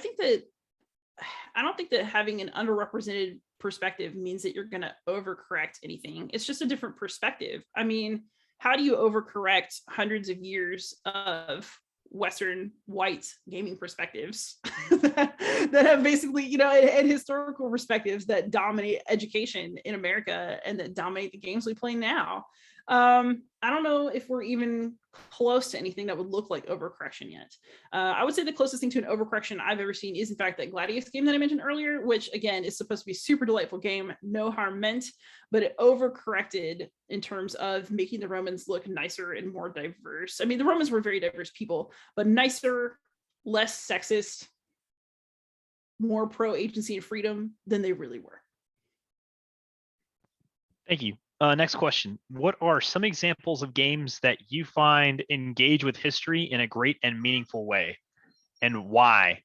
don't think that having an underrepresented perspective means that you're going to overcorrect anything. It's just a different perspective. I mean, how do you overcorrect hundreds of years of Western white gaming perspectives that have basically, and historical perspectives that dominate education in America and that dominate the games we play now? I don't know if we're even close to anything that would look like overcorrection yet. I would say the closest thing to an overcorrection I've ever seen is, in fact, that Gladiator game that I mentioned earlier, which again is supposed to be a super delightful game, no harm meant, but it overcorrected in terms of making the Romans look nicer and more diverse. I mean, the Romans were very diverse people, but nicer, less sexist, more pro agency and freedom than they really were. Thank you. Next question. What are some examples of games that you find engage with history in a great and meaningful way, and why?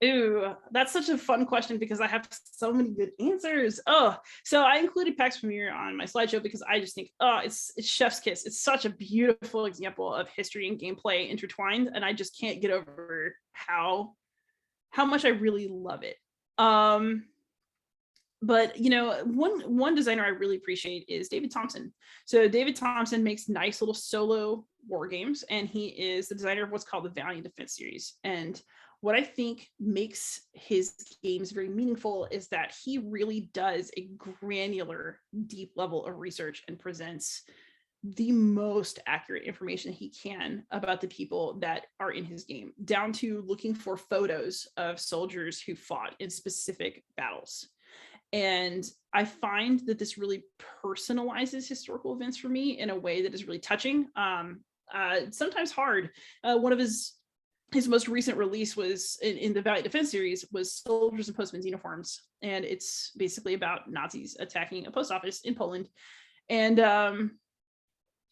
Ooh, that's such a fun question because I have so many good answers. Oh, so I included Pax Premier on my slideshow because I just think, it's chef's kiss. It's such a beautiful example of history and gameplay intertwined, and I just can't get over how much I really love it. But one designer I really appreciate is David Thompson. So David Thompson makes nice little solo war games, and he is the designer of what's called the Valiant Defense series. And what I think makes his games very meaningful is that he really does a granular, deep level of research and presents the most accurate information he can about the people that are in his game, down to looking for photos of soldiers who fought in specific battles. And I find that this really personalizes historical events for me in a way that is really touching. Sometimes hard. One of his most recent release was in the Valiant Defense series was Soldiers in Postmen's Uniforms. And it's basically about Nazis attacking a post office in Poland. And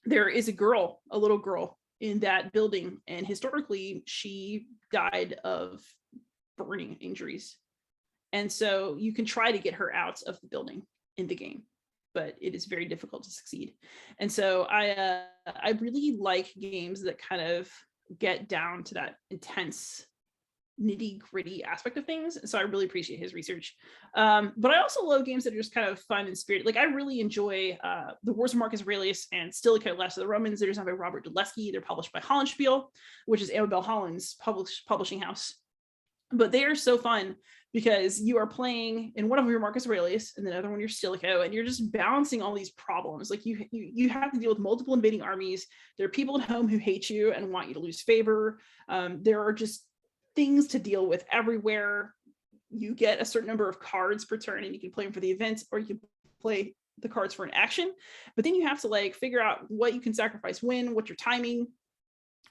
there is a little girl in that building. And historically, she died of burning injuries. And so you can try to get her out of the building in the game, but it is very difficult to succeed. And so I really like games that kind of get down to that intense, nitty gritty aspect of things. So I really appreciate his research. But I also love games that are just kind of fun and spirited. Like I really enjoy the Wars of Marcus Aurelius and Stilicho, Last of the Romans. They're designed by Robert Dulesky. They're published by Hollandspiel, which is Amabel Holland's publishing house. But they are so fun because you are playing in one of them your Marcus Aurelius and the other one your Stilicho, and you're just balancing all these problems. Like you have to deal with multiple invading armies. There are people at home who hate you and want you to lose favor. There are just things to deal with everywhere. You get a certain number of cards per turn, and you can play them for the event, or you can play the cards for an action. But then you have to like figure out what you can sacrifice when, what's your timing,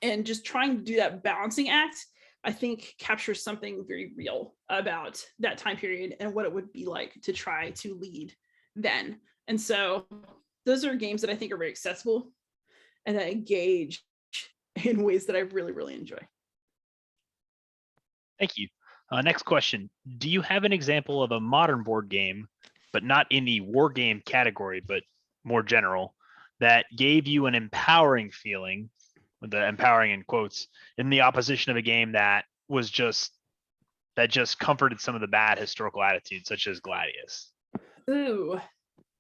and just trying to do that balancing act, I think captures something very real about that time period and what it would be like to try to lead then. And so those are games that I think are very accessible and that engage in ways that I really, really enjoy. Thank you. Next question. Do you have an example of a modern board game, but not in the war game category, but more general, that gave you an empowering feeling, with the empowering in quotes, in the opposition of a game that just comforted some of the bad historical attitudes, such as Gladius? Ooh,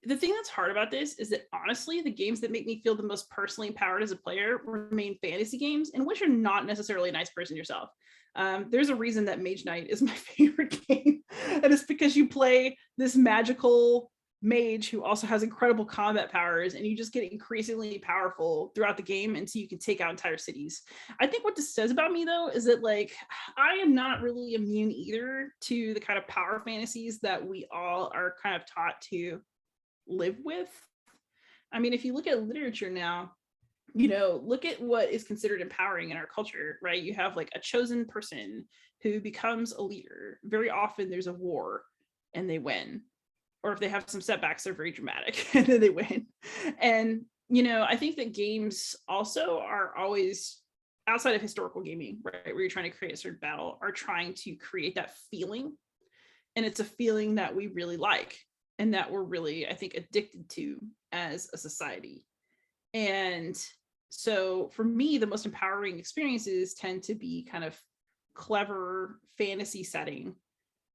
the thing that's hard about this is that honestly, the games that make me feel the most personally empowered as a player remain fantasy games, in which you're not necessarily a nice person yourself. There's a reason that Mage Knight is my favorite game, and it's because you play this magical mage who also has incredible combat powers, and you just get increasingly powerful throughout the game until you can take out entire cities. I think what this says about me, though, is that like I am not really immune either to the kind of power fantasies that we all are kind of taught to live with. I mean, if you look at literature now, look at what is considered empowering in our culture, right? You have like a chosen person who becomes a leader. Very often there's a war and they win. Or if they have some setbacks, they're very dramatic and then they win. And, I think that games also are always outside of historical gaming, right? Where you're trying to create a certain battle, are trying to create that feeling. And it's a feeling that we really like and that we're really, I think, addicted to as a society. And so for me, the most empowering experiences tend to be kind of clever fantasy setting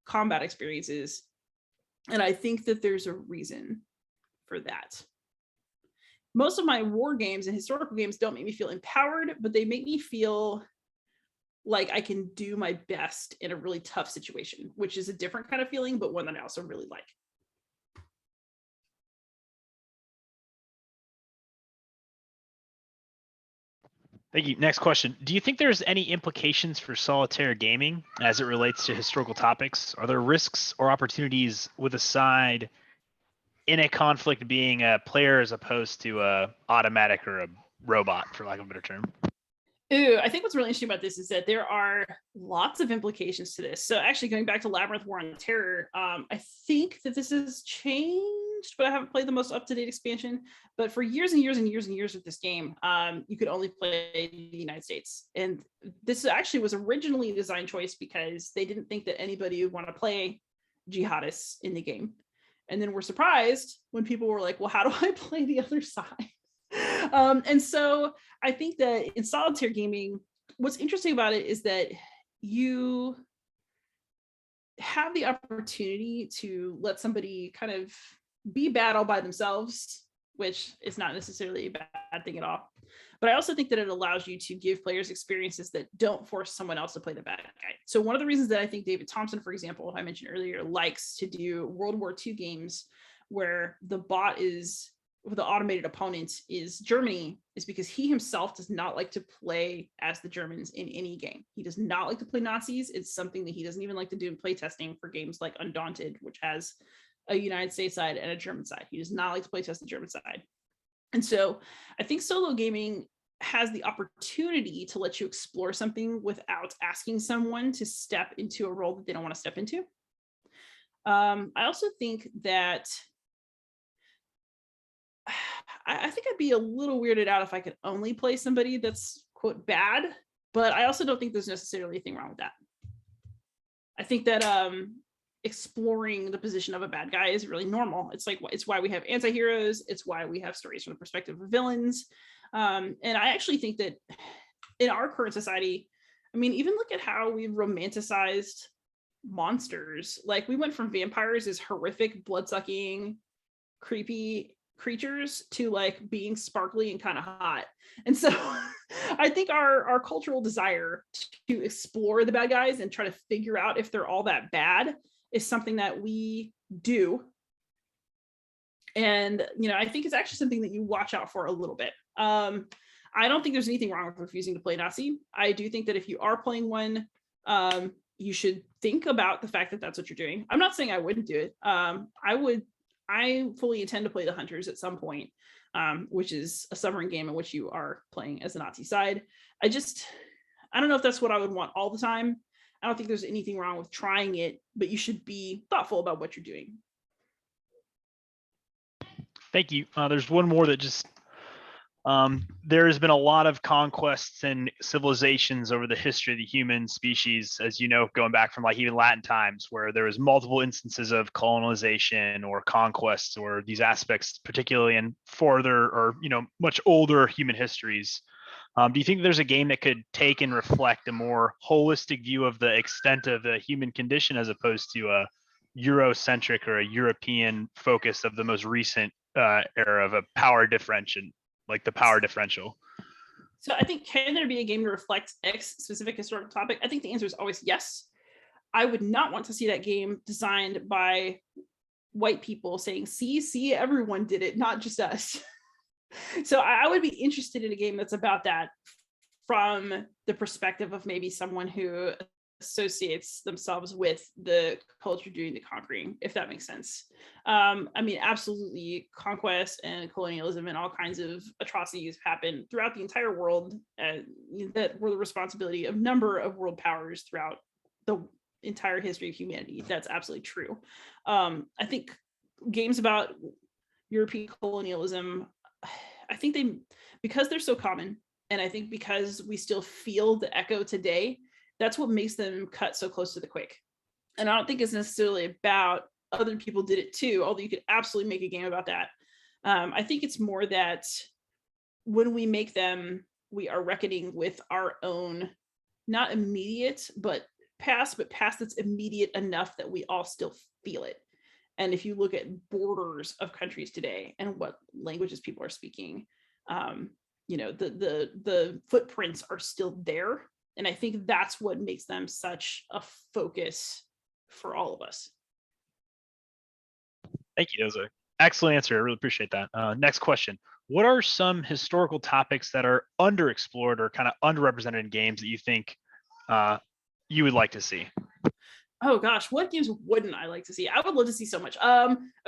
combat experiences. And I think that there's a reason for that. Most of my war games and historical games don't make me feel empowered, but they make me feel like I can do my best in a really tough situation, which is a different kind of feeling, but one that I also really like. Thank you. Next question. Do you think there's any implications for solitaire gaming as it relates to historical topics? Are there risks or opportunities with a side in a conflict being a player as opposed to a automatic or a robot, for lack of a better term? Ooh, I think what's really interesting about this is that there are lots of implications to this. So actually going back to Labyrinth War on Terror, I think that this has changed, but I haven't played the most up-to-date expansion. But for years and years and years and years with this game, you could only play the United States. And this actually was originally a design choice because they didn't think that anybody would want to play jihadists in the game. And then we're surprised when people were like, well, how do I play the other side? And so I think that in solitaire gaming, what's interesting about it is that you have the opportunity to let somebody kind of be bad all by themselves, which is not necessarily a bad thing at all. But I also think that it allows you to give players experiences that don't force someone else to play the bad guy. So one of the reasons that I think David Thompson, for example, I mentioned earlier, likes to do World War II games where the bot is, the automated opponent is Germany, is because he himself does not like to play as the Germans in any game. He does not like to play Nazis. It's something that he doesn't even like to do in playtesting for games like Undaunted, which has a United States side and a German side. He does not like to playtest the German side. And so I think solo gaming has the opportunity to let you explore something without asking someone to step into a role that they don't want to step into. I also think that I think I'd be a little weirded out if I could only play somebody that's, quote, bad, but I also don't think there's necessarily anything wrong with that. I think that exploring the position of a bad guy is really normal. It's like, it's why we have anti-heroes. It's why we have stories from the perspective of villains. And I actually think that in our current society, I mean, even look at how we've romanticized monsters. Like we went from vampires as horrific, blood-sucking, creepy creatures to like being sparkly and kind of hot. And so I think our cultural desire to explore the bad guys and try to figure out if they're all that bad is something that we do. And, you know, I think it's actually something that you watch out for a little bit. I don't think there's anything wrong with refusing to play Nazi. I do think that if you are playing one, you should think about the fact that that's what you're doing. I'm not saying I wouldn't do it. I fully intend to play the Hunters at some point, which is a submarine game in which you are playing as the Nazi side. I don't know if that's what I would want all the time. I don't think there's anything wrong with trying it, but you should be thoughtful about what you're doing. Thank you. There's one more that just, there has been a lot of conquests and civilizations over the history of the human species, as you know, going back from like even Latin times, where there was multiple instances of colonization or conquests or these aspects, particularly in farther or, you know, much older human histories. Do you think there's a game that could take and reflect a more holistic view of the extent of the human condition as opposed to a Eurocentric or a European focus of the most recent era of a power differential, like the power differential? So I think, can there be a game to reflect X specific historical topic? I think the answer is always yes. I would not want to see that game designed by white people saying, see, everyone did it, not just us. So I would be interested in a game that's about that from the perspective of maybe someone who associates themselves with the culture doing the conquering, if that makes sense. I mean, absolutely, conquest and colonialism and all kinds of atrocities happen throughout the entire world that were the responsibility of a number of world powers throughout the entire history of humanity. That's absolutely true. I think games about European colonialism, I think because they're so common, and I think because we still feel the echo today, that's what makes them cut so close to the quick. And I don't think it's necessarily about other people did it too, although you could absolutely make a game about that. I think it's more that when we make them, we are reckoning with our own, not immediate, but past that's immediate enough that we all still feel it. And if you look at borders of countries today and what languages people are speaking, the footprints are still there. And I think that's what makes them such a focus for all of us. Thank you. That was an excellent answer. I really appreciate that. Next question. What are some historical topics that are underexplored or kind of underrepresented in games that you think you would like to see? Oh gosh, what games wouldn't I like to see? I would love to see so much.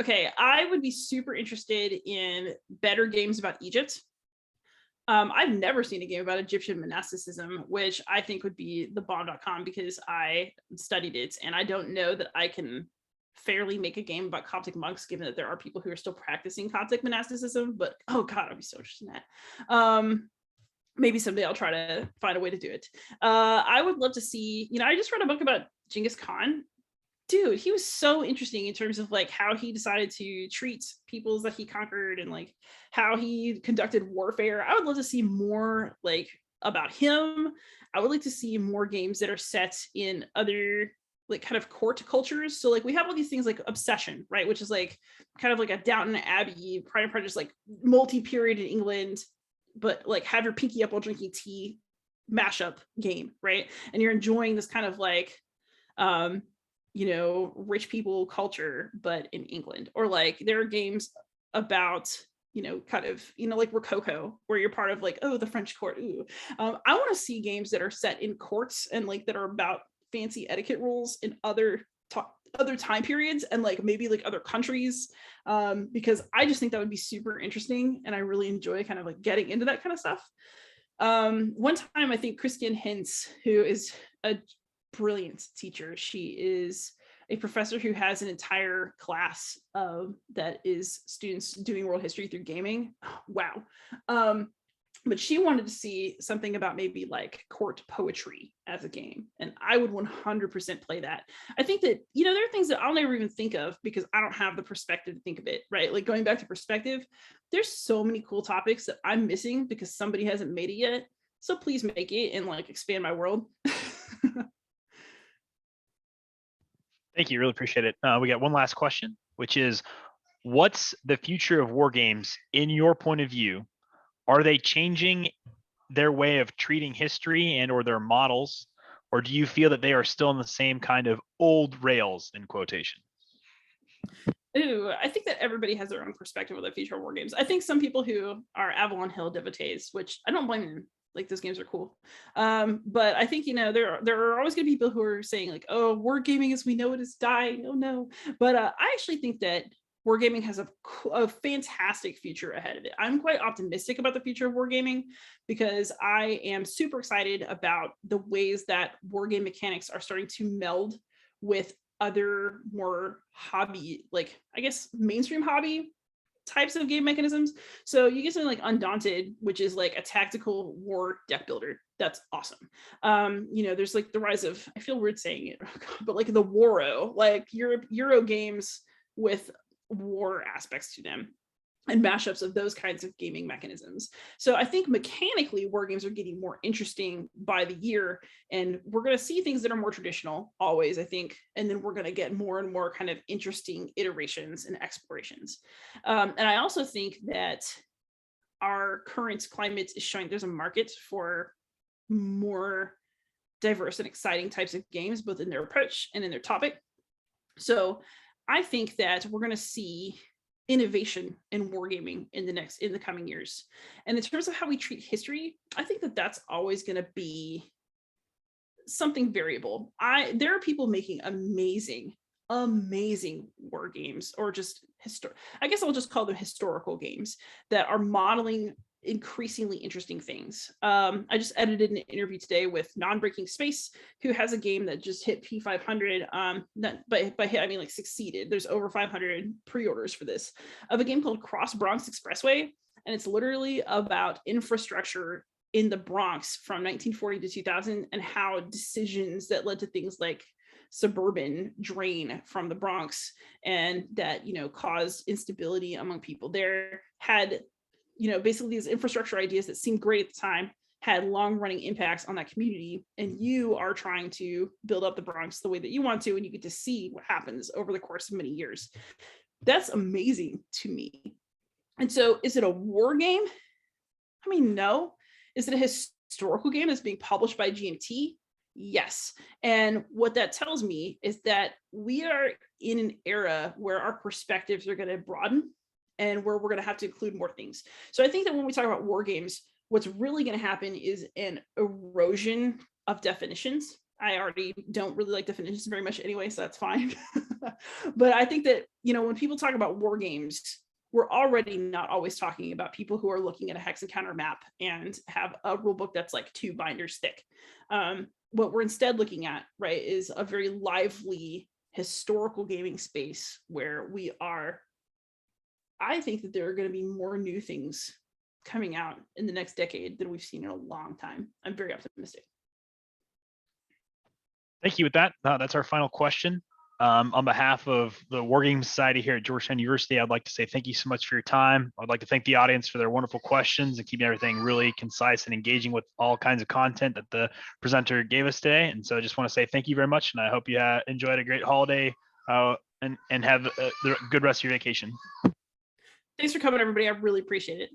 Okay, I would be super interested in better games about Egypt. I've never seen a game about Egyptian monasticism, which I think would be the bomb.com because I studied it and I don't know that I can fairly make a game about Coptic monks, given that there are people who are still practicing Coptic monasticism, but oh God, I'd be so interested in that. Maybe someday I'll try to find a way to do it. I would love to see, I just read a book about Genghis Khan. Dude, he was so interesting in terms of like how he decided to treat peoples that he conquered and like how he conducted warfare. I would love to see more like about him. I would like to see more games that are set in other like kind of court cultures. So like we have all these things like Obsession, right? Which is like kind of like a Downton Abbey, Pride and Prejudice, like multi-period in England, but like have your pinky up while drinking tea mashup game, right? And you're enjoying this kind of like rich people culture, but in England. Or like there are games about kind of like Rococo, where you're part of like, oh, the French court. Ooh. I want to see games that are set in courts and like that are about fancy etiquette rules in other time periods and like maybe like other countries, because I just think that would be super interesting and I really enjoy kind of like getting into that kind of stuff. One time I think Christian Hintz, who is a brilliant teacher, she is a professor who has an entire class that is students doing world history through gaming. Wow. But she wanted to see something about maybe like court poetry as a game. And I would 100% play that. I think that, there are things that I'll never even think of because I don't have the perspective to think of it, right? Like going back to perspective, there's so many cool topics that I'm missing because somebody hasn't made it yet. So please make it and like expand my world. Thank you. Really appreciate it. We got one last question, which is, what's the future of war games in your point of view? Are they changing their way of treating history and or their models, or do you feel that they are still in the same kind of old rails in quotation? Ooh, I think that everybody has their own perspective of the future of war games. I think some people who are Avalon Hill devotees, which I don't blame them, like those games are cool. But I think, there are always going to be people who are saying like, oh, wargaming as we know it is dying. Oh no. But I actually think that wargaming has a fantastic future ahead of it. I'm quite optimistic about the future of wargaming because I am super excited about the ways that wargame mechanics are starting to meld with other more hobby, like I guess mainstream hobby types of game mechanisms. So you get something like Undaunted, which is like a tactical war deck builder. That's awesome. There's like the rise of, I feel weird saying it, but like the Waro, like Euro games with war aspects to them and mashups of those kinds of gaming mechanisms. So I think mechanically war games are getting more interesting by the year, and we're going to see things that are more traditional always, I think, and then we're going to get more and more kind of interesting iterations and explorations. And I also think that our current climate is showing there's a market for more diverse and exciting types of games, both in their approach and in their topic. So I think that we're going to see innovation in wargaming in the coming years. And in terms of how we treat history, I think that that's always going to be something variable. There are people making amazing war games, or just I guess I'll just call them historical games that are modeling increasingly interesting things. I just edited an interview today with Non-Breaking Space, who has a game that just hit P500. By hit I mean like succeeded. There's over 500 pre-orders for this, of a game called Cross Bronx Expressway, and it's literally about infrastructure in the Bronx from 1940 to 2000 and how decisions that led to things like suburban drain from the Bronx and that caused instability among people there had basically these infrastructure ideas that seemed great at the time had long-running impacts on that community, and you are trying to build up the Bronx the way that you want to, and you get to see what happens over the course of many years. That's amazing to me. And so is it a war game? I mean, no. Is it a historical game that's being published by GMT? Yes. And what that tells me is that we are in an era where our perspectives are going to broaden and where we're going to have to include more things. So I think that when we talk about war games, what's really going to happen is an erosion of definitions. I already don't really like definitions very much anyway, so that's fine. But I think that, when people talk about war games, we're already not always talking about people who are looking at a hex and counter map and have a rule book that's like 2 binders thick. What we're instead looking at, right, is a very lively historical gaming space where I think that there are going to be more new things coming out in the next decade than we've seen in a long time. I'm very optimistic. Thank you with that. That's our final question. On behalf of the Wargaming Society here at Georgetown University, I'd like to say thank you so much for your time. I'd like to thank the audience for their wonderful questions and keeping everything really concise and engaging with all kinds of content that the presenter gave us today. And so I just want to say thank you very much, and I hope you enjoyed a great holiday and have a good rest of your vacation. Thanks for coming, everybody. I really appreciate it.